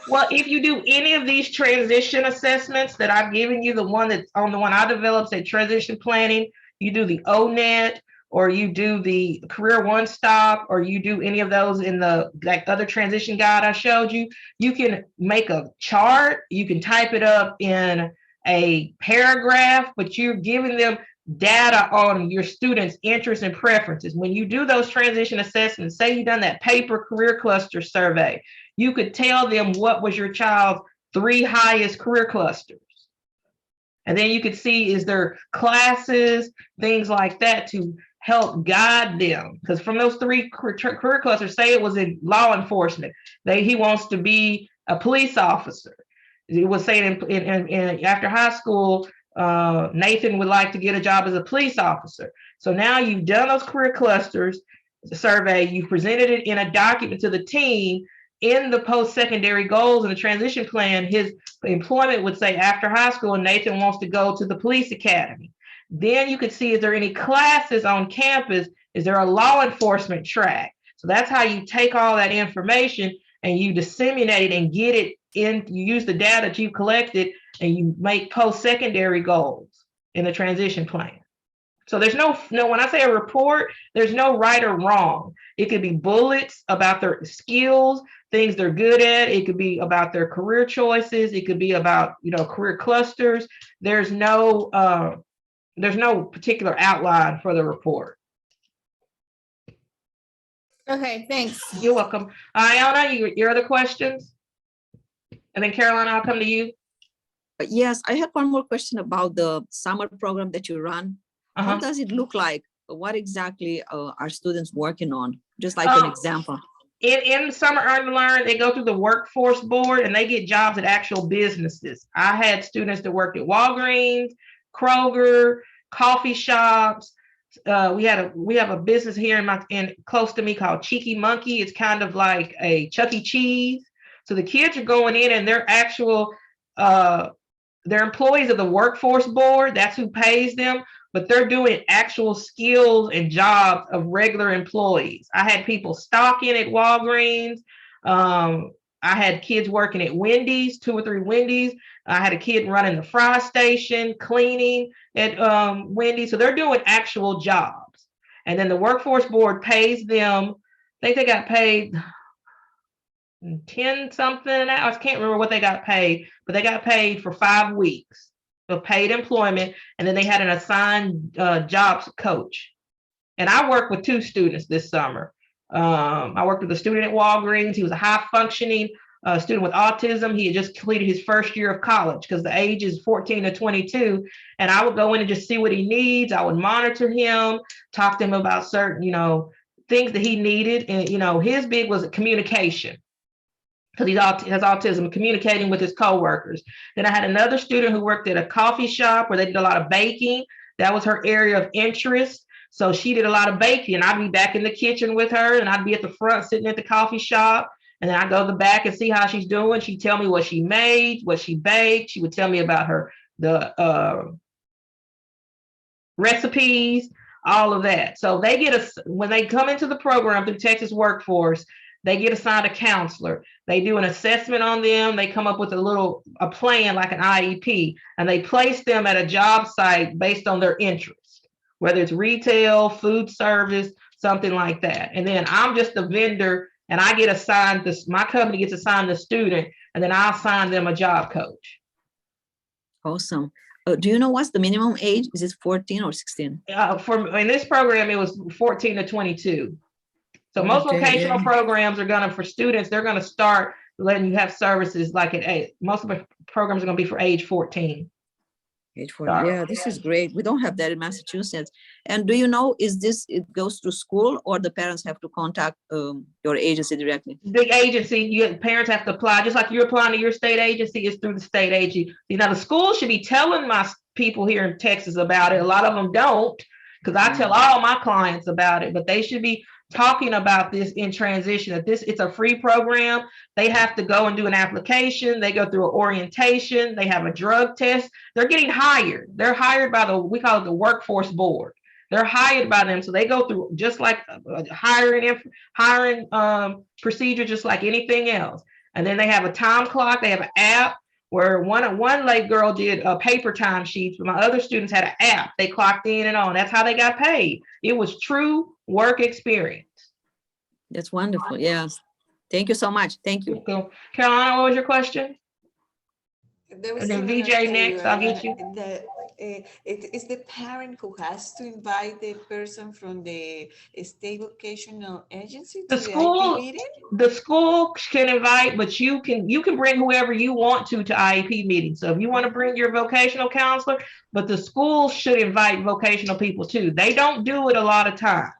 Well, if you do any of these transition assessments that I've given you, the one I developed at transition planning, you do the ONET, or you do the Career One Stop, or you do any of those in the other transition guide I showed you, you can make a chart, you can type it up in a paragraph, but you're giving them data on your students' interests and preferences. When you do those transition assessments, say you've done that paper career cluster survey, you could tell them what was your child's 3 highest career clusters. And then you could see, is there classes, things like that to help guide them. Because from those 3 career clusters, say it was in law enforcement, he wants to be a police officer. It was saying in after high school, Nathan would like to get a job as a police officer. So now you've done those career clusters survey, you presented it in a document to the team. In the post-secondary goals and the transition plan, his employment would say after high school, Nathan wants to go to the police academy. Then you could see, is there any classes on campus? Is there a law enforcement track? So that's how you take all that information and you disseminate it and get it in. You use the data that you've collected and you make post-secondary goals in the transition plan. So there's no, when I say a report, there's no right or wrong. It could be bullets about their skills, things they're good at. It could be about their career choices. It could be about, career clusters. There's no particular outline for the report. Okay, thanks. You're welcome. Ayana, your other questions? And then Caroline, I'll come to you. Yes, I have one more question about the summer program that you run. How does it look like? What exactly are students working on? Just like an example. In Summer Earn to Learn, they go through the workforce board and they get jobs at actual businesses. I had students that worked at Walgreens, Kroger, coffee shops. We have a business here in close to me called Cheeky Monkey. It's kind of like a Chuck E. Cheese. So the kids are going in and they're actual they're employees of the workforce board. That's who pays them, but they're doing actual skills and jobs of regular employees. I had people stocking at Walgreens. I had kids working at Wendy's, 2 or 3 Wendy's. I had a kid running the fry station, cleaning at Wendy's. So they're doing actual jobs. And then the workforce board pays them, I think they got paid 10 something hours. I can't remember what they got paid, but they got paid for 5 weeks of paid employment. And then they had an assigned jobs coach. And I worked with 2 students this summer. I worked with a student at Walgreens. He was a high functioning student with autism. He had just completed his first year of college because the age is 14 to 22. And I would go in and just see what he needs. I would monitor him, talk to him about certain, things that he needed. And, his big was communication, because he has autism, communicating with his coworkers. Then I had another student who worked at a coffee shop where they did a lot of baking. That was her area of interest. So she did a lot of baking, and I'd be back in the kitchen with her, and I'd be at the front sitting at the coffee shop. And then I'd go to the back and see how she's doing. She'd tell me what she made, what she baked. She would tell me about the recipes, all of that. So they get when they come into the program through Texas Workforce, they get assigned a counselor. They do an assessment on them. They come up with a plan like an IEP, and they place them at a job site based on their interest, whether it's retail, food service, something like that. And then I'm just the vendor, and I get assigned my company gets assigned the student, and then I'll assign them a job coach. Awesome. Do you know what's the minimum age? Is it 14 or 16? In this program, it was 14 to 22. So most vocational programs are for students, they're going to start letting you have services like at 8. Most of the programs are going to be for age 14. Age 14. Yeah, this is great. We don't have that in Massachusetts. And do you know, it goes through school, or the parents have to contact your agency directly? The agency, parents have to apply, just like you're applying to your state agency, it's through the state agency. The school should be telling my people here in Texas about it. A lot of them don't, because I tell all my clients about it, but they should be talking about this in transition, that it's a free program. They have to go and do an application. They go through an orientation. They have a drug test. They're getting hired. They're hired by we call it the workforce board. They're hired by them. So they go through just like hiring procedure, just like anything else. And then they have a time clock. They have an app where one lady girl did paper time sheets, but my other students had an app. They clocked in and on. That's how they got paid. It was true work experience. That's wonderful. Yes. Thank you so much. Thank you. Carolina, what was your question? And then VJ next, I'll get you. It's the parent who has to invite the person from the state vocational agency to the IEP meeting? The school can invite, but you can bring whoever you want to IEP meetings. So if you want to bring your vocational counselor, but the school should invite vocational people too. They don't do it a lot of times.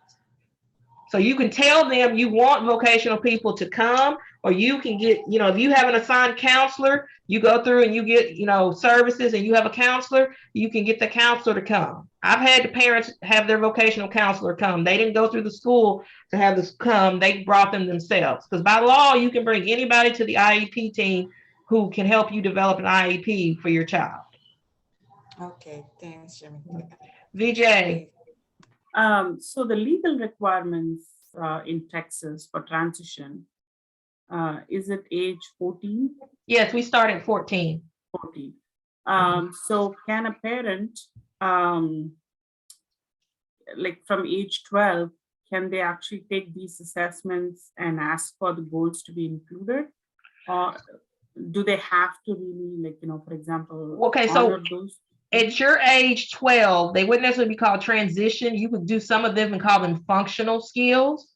So you can tell them you want vocational people to come, or you can get, if you have an assigned counselor, you go through and you get, services, and you have a counselor, you can get the counselor to come. I've had the parents have their vocational counselor come. They didn't go through the school to have this come. They brought them themselves, because by law, you can bring anybody to the IEP team who can help you develop an IEP for your child. Okay, thanks, Jimmy. VJ. So the legal requirements in Texas for transition, is it age 14? Yes, we start at 14. 14. So can a parent, like from age 12, can they actually take these assessments and ask for the goals to be included? Or do they have to really, for example, honor those? At your age 12, they wouldn't necessarily be called transition. You could do some of them and call them functional skills.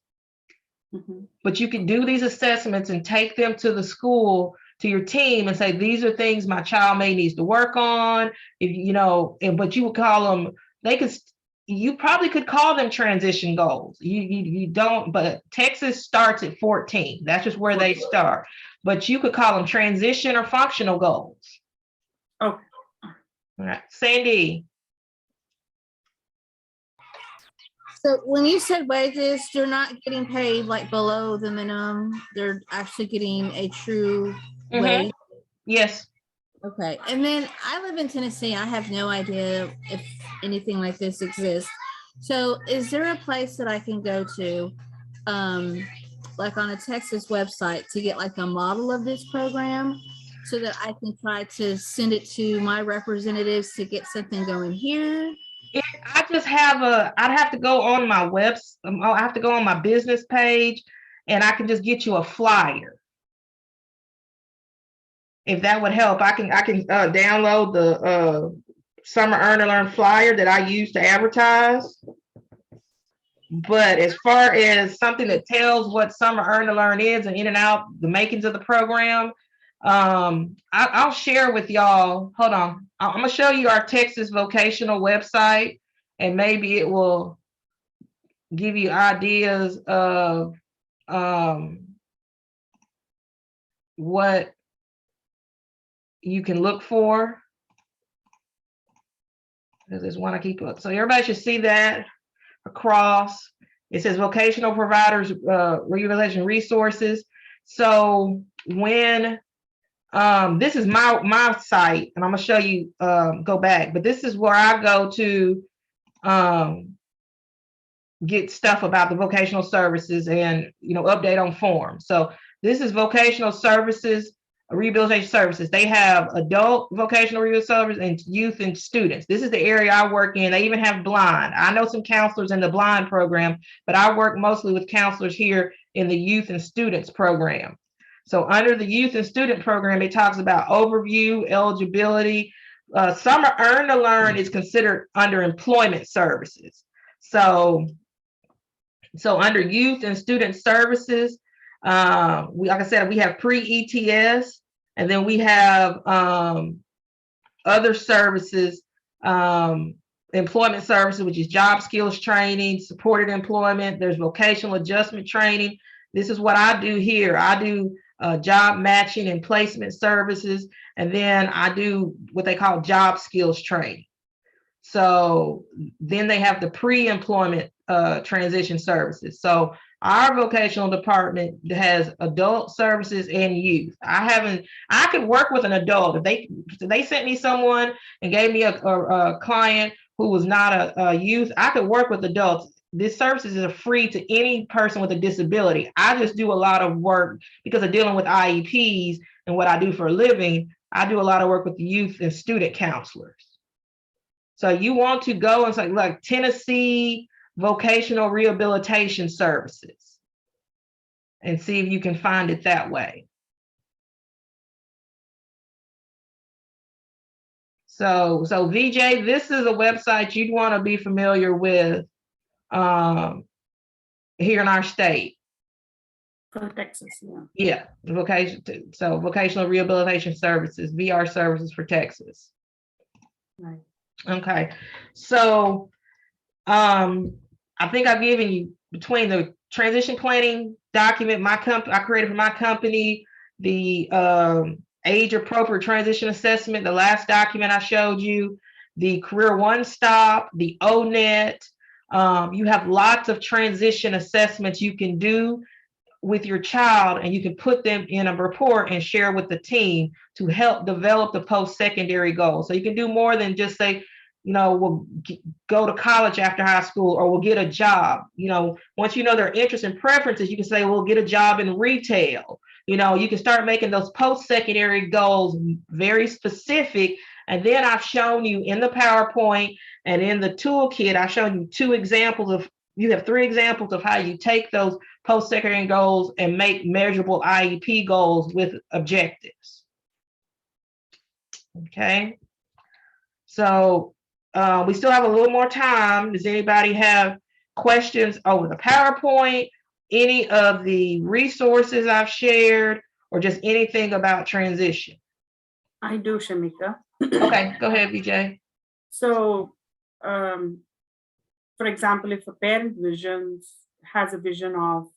Mhm. But you can do these assessments and take them to the school, to your team, and say, these are things my child may needs to work on. If you know, but you would call them, you probably could call them transition goals. You don't, but Texas starts at 14. That's just where they start. But you could call them transition or functional goals. Okay. All right, Sandy. So when you said wages, they're not getting paid like below the minimum. They're actually getting a true wage. Yes. Okay. And then I live in Tennessee. I have no idea if anything like this exists. So is there a place that I can go to, like on a Texas website, to get like a model of this program so that I can try to send it to my representatives to get something going here? I just have I'd have to go on my I have to go on my business page, and I can just get you a flyer. If that would help, I can download the Summer Earn and Learn flyer that I use to advertise. But as far as something that tells what Summer Earn and Learn is and in and out, the makings of the program, I'll share with y'all. Hold on. I'm going to show you our Texas vocational website, and maybe it will give you ideas of what you can look for. There's one I keep up. So everybody should see that across. It says vocational providers, rehabilitation resources. So when this is my site, and I'm gonna show you, go back, but this is where I go to get stuff about the vocational services and, you know, update on forms. So this is vocational services, rehabilitation services. They have adult vocational rehabilitation services and youth and students. This is the area I work in. They even have blind. I know some counselors in the blind program, but I work mostly with counselors here in the youth and students program. So under the youth and student program, it talks about overview, eligibility. Summer Earn to Learn is considered under employment services. So under youth and student services, like I said, we have pre-ETS, and then we have other services, employment services, which is job skills training, supported employment. There's vocational adjustment training. This is what I do here. I do job matching and placement services, and then I do what they call job skills training. So then they have the pre-employment transition services. So our vocational department has adult services and youth. I could work with an adult. If they sent me someone and gave me a client who was not a youth, I could work with adults. This services are free to any person with a disability. I just do a lot of work because of dealing with IEPs and what I do for a living. I do a lot of work with the youth and student counselors. So you want to go and say, like, Tennessee Vocational Rehabilitation Services, and see if you can find it that way. So VJ, this is a website you'd want to be familiar with here in our state. For Texas, yeah. So Vocational Rehabilitation Services, VR Services for Texas. Right. Okay, so I think I've given you, between the transition planning document I created for my company, the age appropriate transition assessment, the last document I showed you, the Career One Stop, the ONET. You have lots of transition assessments you can do with your child, and you can put them in a report and share with the team to help develop the post-secondary goals. So you can do more than just say, you know, we'll go to college after high school, or we'll get a job. You know, once you know their interests and preferences, you can say, we'll get a job in retail. You know, you can start making those post-secondary goals very specific. And then I've shown you in the PowerPoint and in the toolkit, I've shown you you have 3 examples of how you take those post-secondary goals and make measurable IEP goals with objectives. Okay. So we still have a little more time. Does anybody have questions over the PowerPoint? any of the resources I've shared or just anything about transition? I do, Shamika. Okay, go ahead, Vijay. So, for example, if a parent has a vision of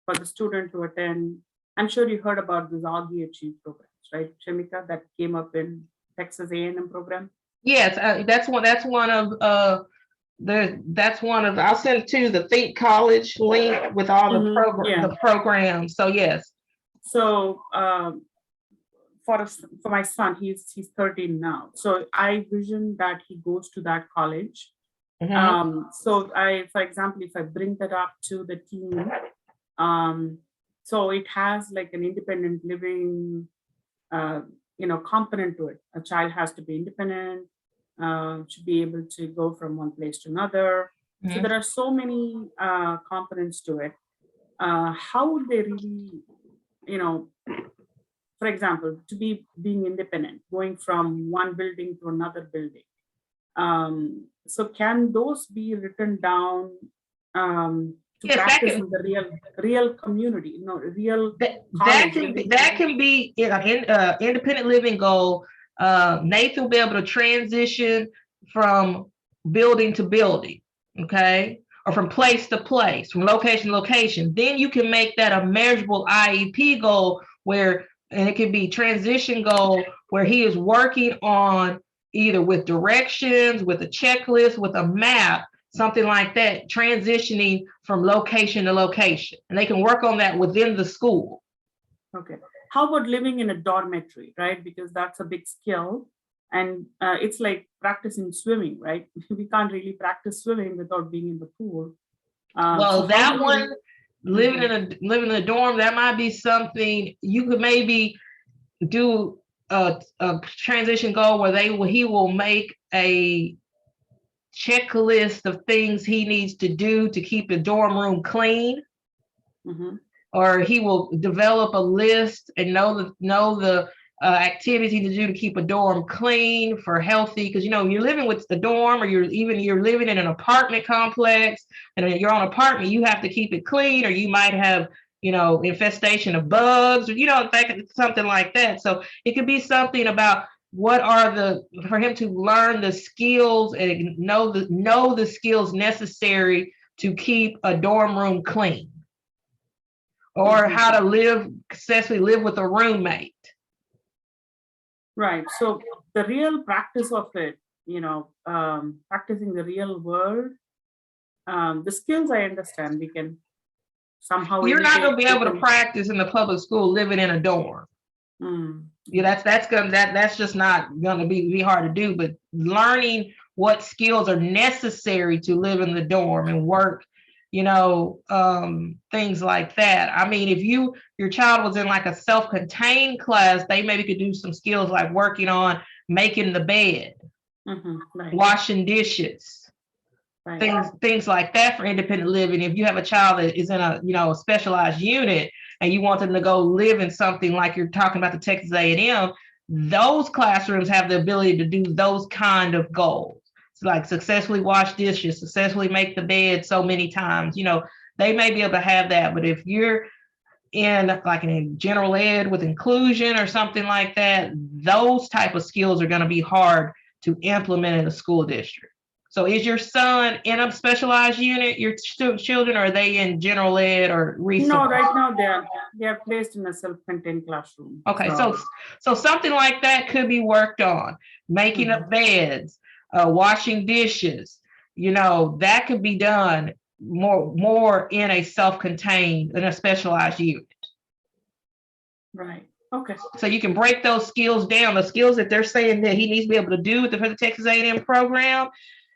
for the student to attend, I'm sure you heard about this Augie Achieve programs, right, Shamika, that came up in Texas A&M program? Yes, that's one of I'll send it to the Think College link with all the Yeah. programs. So yes. So for my son, he's 13 now. So I vision that he goes to that college. So for example, if I bring that up to the team, so it has like an independent living, component to it. A child has to be independent, should be able to go from one place to another. So there are so many components to it. How would they really, for example, to being independent, going from one building to another building. So can those be written down to practice in the real community, real that can be independent living goal. Nathan will be able to transition from building to building, okay, or from place to place, from location to location. Then you can make that a measurable IEP goal and it could be transition goal where he is working on either with directions, with a checklist, with a map, something like that, transitioning from location to location. And they can work on that within the school. Okay. How about living in a dormitory, right? Because that's a big skill. And it's like practicing swimming, right? We can't really practice swimming without being in the pool. Well, so that one, living in a dorm, that might be something you could maybe do a transition goal where he will make a checklist of things he needs to do to keep the dorm room clean. Or he will develop a list and know the activity to do to keep a dorm clean for healthy, because you're living with the dorm, or you're living in an apartment complex, and in your own apartment you have to keep it clean, or you might have infestation of bugs, or something like that. So it could be something about for him to learn the skills and know the skills necessary to keep a dorm room clean, or how to successfully live with a roommate. Right. So the real practice of it, practicing the real world, the skills I understand, we can somehow. You're not going to be able to practice in the public school living in a dorm. Yeah, that's just not going to be hard to do. But learning what skills are necessary to live in the dorm and work, things like that. I mean, if your child was in like a self-contained class, they maybe could do some skills like working on making the bed, right. washing dishes, right. things like that for independent living. If you have a child that is in a specialized unit and you want them to go live in something like you're talking about the Texas A&M, those classrooms have the ability to do those kind of goals. Like successfully wash dishes, successfully make the bed so many times, they may be able to have that. But if you're in like in general ed with inclusion or something like that, those type of skills are going to be hard to implement in a school district. So is your son in a specialized unit, your children, or are they in general ed or resource? No, right now they are placed in a self-contained classroom. Okay, so something like that could be worked on, making up beds, washing dishes, that could be done more in a self-contained, in a specialized unit. Right. Okay. So you can break those skills down, the skills that they're saying that he needs to be able to do with the Texas A&M program.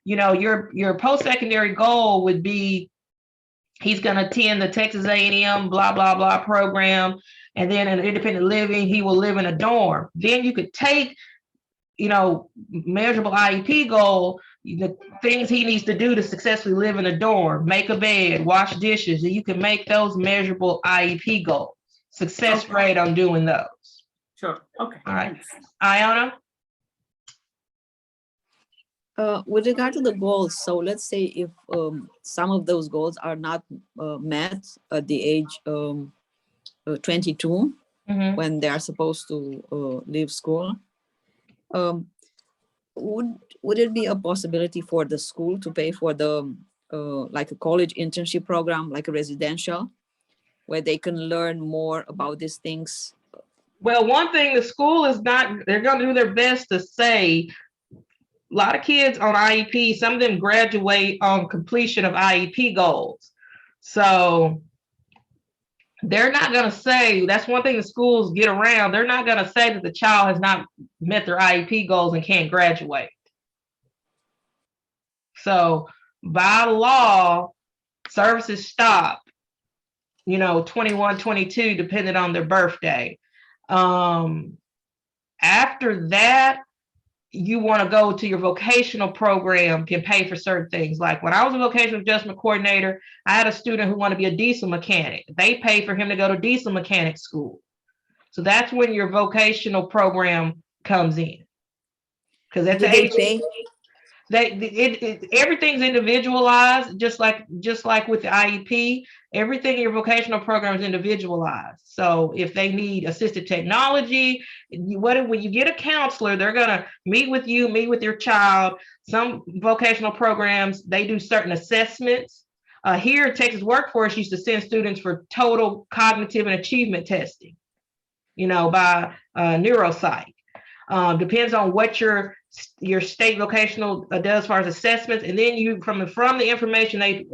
Your post-secondary goal would be he's going to attend the Texas A&M blah, blah, blah program. And then in independent living, he will live in a dorm. Then you could take measurable IEP goal, the things he needs to do to successfully live in a dorm, make a bed, wash dishes, and you can make those measurable IEP goals. Success rate on doing those. Sure. Okay. All right. Thanks. Iona? With regard to the goals, so let's say if some of those goals are not met at the age 22, when they are supposed to leave school, would it be a possibility for the school to pay for the like a college internship program, like a residential, where they can learn more about these things? Well, one thing the school is not, they're going to do their best to say, a lot of kids on IEP, some of them graduate on completion of IEP goals. So they're not going to say, that's one thing the schools get around. They're not going to say that the child has not met their IEP goals and can't graduate. So by law, services stop, 21, 22, depending on their birthday. After that, you want to go to your vocational program, can pay for certain things. Like when I was a vocational adjustment coordinator, I had a student who wanted to be a diesel mechanic. They paid for him to go to diesel mechanic school. So that's when your vocational program comes in. Because that's everything's individualized, just like with the IEP. Everything in your vocational program is individualized. So if they need assistive technology, when you get a counselor, they're gonna meet with you, meet with your child. Some vocational programs, they do certain assessments. Here, Texas Workforce used to send students for total cognitive and achievement testing, by neuropsych. Depends on what your state vocational does as far as assessments, and then you from the information they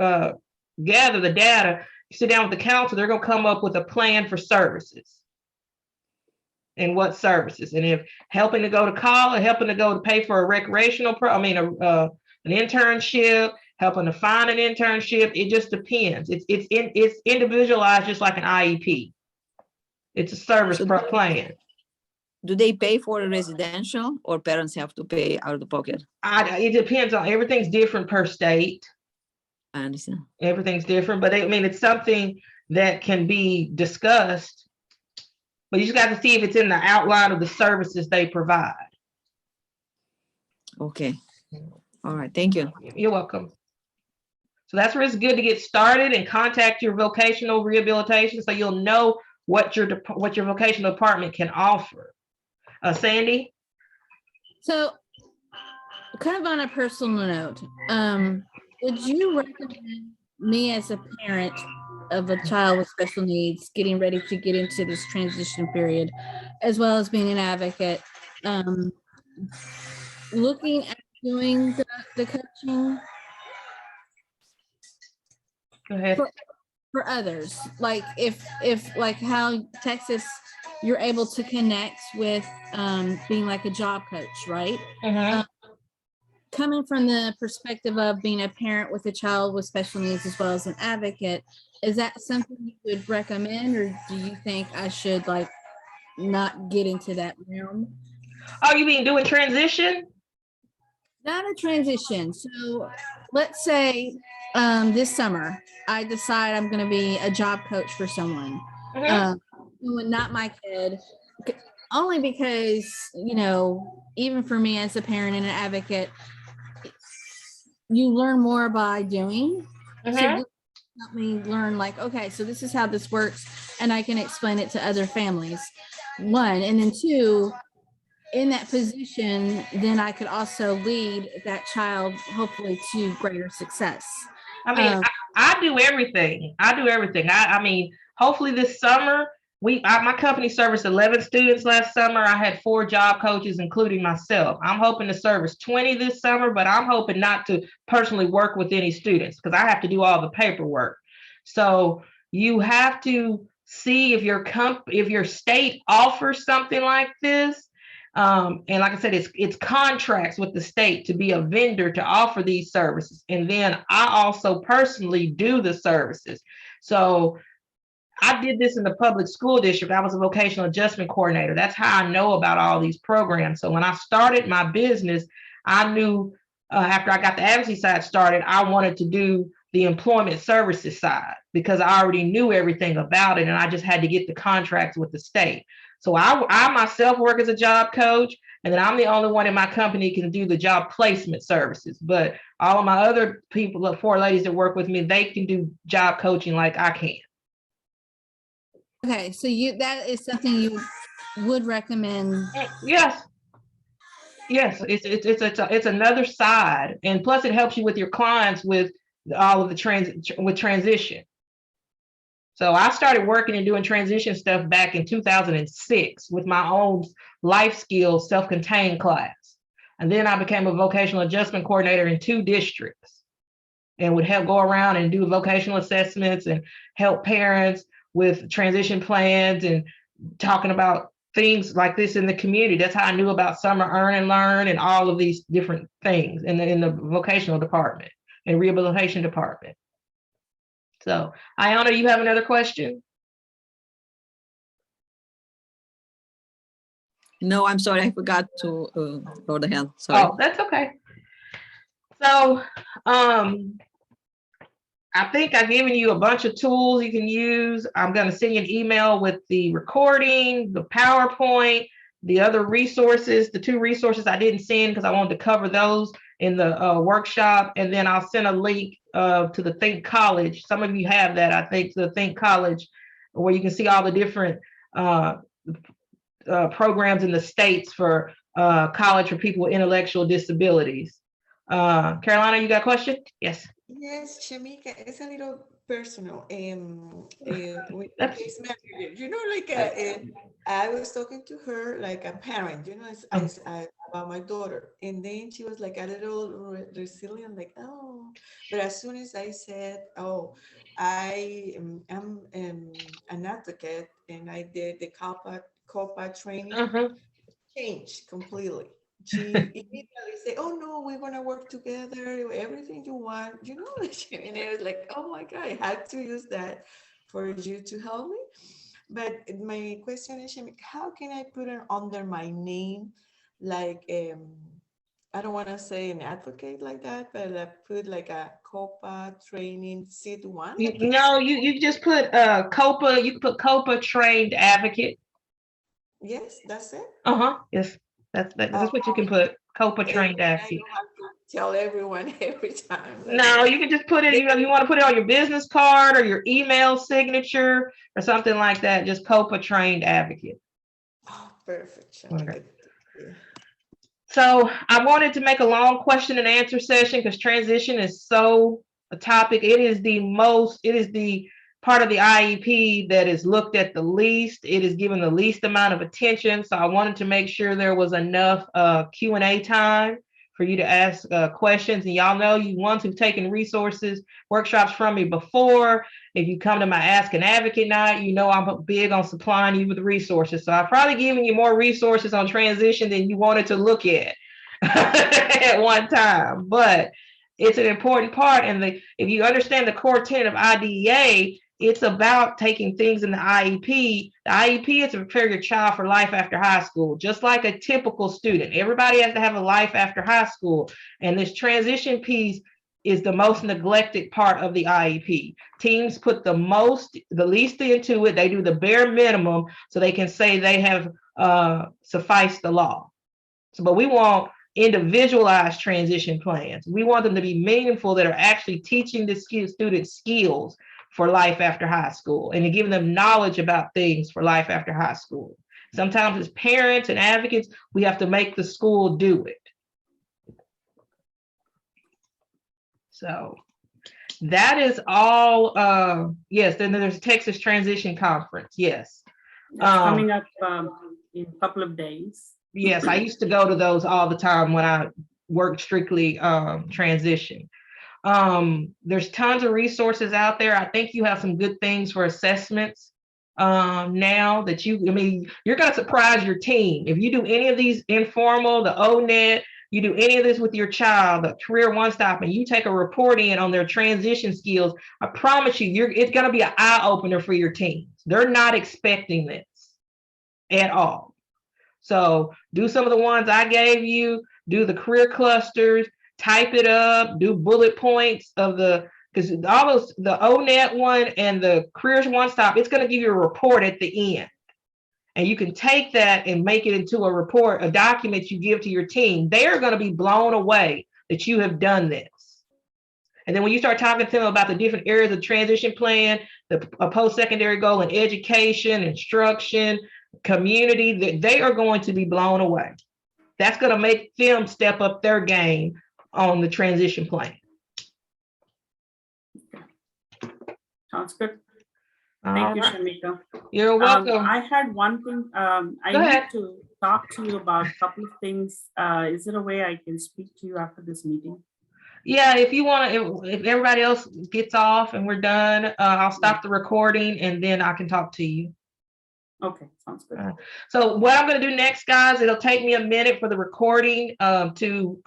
gather, the data, you sit down with the counselor, they're going to come up with a plan for services. And what services, and if helping to go to college, helping to go to pay for a recreational an internship, helping to find an internship, it just depends. It's individualized, just like an IEP. It's a service plan. Do they pay for a residential, or parents have to pay out of the pocket? It depends on, everything's different per state. I understand. Everything's different, but it's something that can be discussed, but you just got to see if it's in the outline of the services they provide. Okay. All right. Thank you. You're welcome. So that's where it's good to get started and contact your vocational rehabilitation so you'll know what your vocational department can offer. Sandy? So kind of on a personal note, would you recommend me as a parent of a child with special needs getting ready to get into this transition period, as well as being an advocate, looking at doing the coaching? Go ahead. For others, like if like how Texas, you're able to connect with being like a job coach, right? Coming from the perspective of being a parent with a child with special needs as well as an advocate, is that something you would recommend, or do you think I should not get into that realm? Oh, you mean doing transition? Not a transition. So let's say this summer I decide I'm going to be a job coach for someone, not my kid, only because even for me as a parent and an advocate, you learn more by doing. So help me learn, okay, so this is how this works, and I can explain it to other families. One, and then two, in that position, then I could also lead that child hopefully to greater success. I do everything. Hopefully this summer, my company serviced 11 students last summer. I had 4 job coaches, including myself. I'm hoping to service 20 this summer, but I'm hoping not to personally work with any students because I have to do all the paperwork. So you have to see if your state offers something like this. And like I said, it's contracts with the state to be a vendor to offer these services. And then I also personally do the services. So I did this in the public school district. I was a vocational adjustment coordinator. That's how I know about all these programs. So when I started my business, I knew after I got the advocacy side started, I wanted to do the employment services side because I already knew everything about it, and I just had to get the contracts with the state. So I myself work as a job coach. And then I'm the only one in my company can do the job placement services. But all of my other people, the 4 ladies that work with me, they can do job coaching like I can. Okay, so that is something you would recommend. Yes. Yes, it's another side. And plus it helps you with your clients with all of the transition. So I started working and doing transition stuff back in 2006 with my own life skills self-contained class. And then I became a vocational adjustment coordinator in 2 districts and would help go around and do vocational assessments and help parents with transition plans and talking about things like this in the community. That's how I knew about Summer Earn and Learn and all of these different things in the vocational department and rehabilitation department. So, Ayana, you have another question? No, I'm sorry, I forgot to lower the hand. Sorry. Oh, that's okay. So, I think I've given you a bunch of tools you can use. I'm going to send you an email with the recording, the PowerPoint, the other resources, the 2 resources I didn't send because I wanted to cover those in the workshop. And then I'll send a link to the Think College. Some of you have that, I think, to the Think College, where you can see all the different programs in the States for college for people with intellectual disabilities. Carolina, you got a question? Yes. Yes, Shamika, it's a little personal. With case manager, you know, like I was talking to her like a parent, you know, about my daughter, and then she was like a little resilient, like, oh, but as soon as I said, oh, I am an advocate, and I did the COPA training, changed completely. She immediately said, oh no, we're gonna work together, everything you want, you know. And I was like, oh my God, I had to use that for you to help me. But my question is, how can I put it under my name? Like, I don't want to say an advocate like that, but I put like a COPA training seat 1. No, you just put COPA, you can put COPA trained advocate. Yes, that's it. Yes, that's what you can put. COPA trained advocate. I don't have to tell everyone every time. No, you can just put it, you know, you want to put it on your business card or your email signature or something like that. Just COPA trained advocate. Oh, perfect. Okay. So I wanted to make a long question and answer session because transition is so a topic. It is the part of the IEP that is looked at the least. It is given the least amount of attention. So I wanted to make sure there was enough Q&A time for you to ask questions. And y'all know, you ones who've taken resources, workshops from me before, if you come to my Ask an Advocate night, you know I'm big on supplying you with resources. So I've probably given you more resources on transition than you wanted to look at at one time. But it's an important part. And if you understand the core tenet of IDEA, it's about taking things in the IEP. The IEP is to prepare your child for life after high school, just like a typical student. Everybody has to have a life after high school. And this transition piece is the most neglected part of the IEP. Teams put the least into it. They do the bare minimum so they can say they have sufficed the law. But we want individualized transition plans. We want them to be meaningful, that are actually teaching the students skills for life after high school and to give them knowledge about things for life after high school. Sometimes as parents and advocates, we have to make the school do it. So that is all. Yes, then there's Texas Transition Conference. Yes. It's coming up in a couple of days. Yes, I used to go to those all the time when I worked strictly transition. There's tons of resources out there. I think you have some good things for assessments now that you're going to surprise your team. If you do any of these informal, the ONET, you do any of this with your child, the Career One Stop, and you take a report in on their transition skills, I promise you, it's going to be an eye opener for your teams. They're not expecting this at all. So do some of the ones I gave you, do the career clusters, type it up, do bullet points of because all those, the ONET one and the Careers One Stop, it's going to give you a report at the end. and you can take that and make it into a report, a document you give to your team, they are going to be blown away that you have done this. And then when you start talking to them about the different areas of transition plan, a post-secondary goal in education, instruction, community, they are going to be blown away. That's going to make them step up their game on the transition plan. Sounds good. Thank you, Shamika. You're welcome. I had one thing. I Go need ahead. to talk to you about a couple of things. Is there a way I can speak to you after this meeting? Yeah, if you want to, if everybody else gets off and we're done, I'll stop the recording and then I can talk to you. Okay, sounds good. So what I'm going to do next, guys, it'll take me a minute for the recording to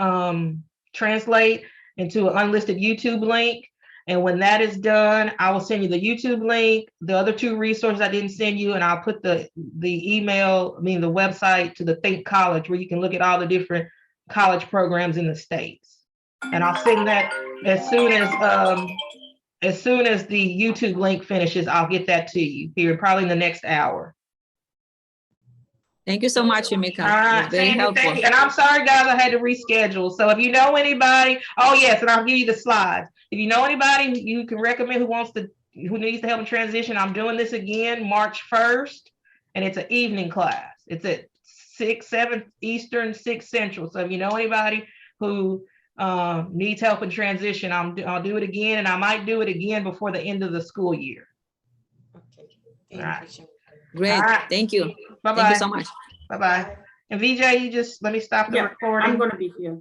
translate into an unlisted YouTube link. And when that is done, I will send you the YouTube link, the other 2 resources I didn't send you, and I'll put the email, the website to the Think College where you can look at all the different college programs in the States. And I'll send that as soon as the YouTube link finishes, I'll get that to you here probably in the next hour. Thank you so much, Shamika. All right, Very helpful. thank you. And I'm sorry, guys, I had to reschedule. So if you know anybody, oh yes, and I'll give you the slides. If you know anybody you can recommend who needs to help in transition, I'm doing this again March 1st, and it's an evening class. It's at 7 Eastern, 6 Central. So if you know anybody who needs help in transition, I'll do it again, and I might do it again before the end of the school year. Okay. All right. Great. All right. Thank you. Bye-bye. Thank you so much. Bye-bye. And VJ, you just let me stop the Yeah, recording. I'm going to be here.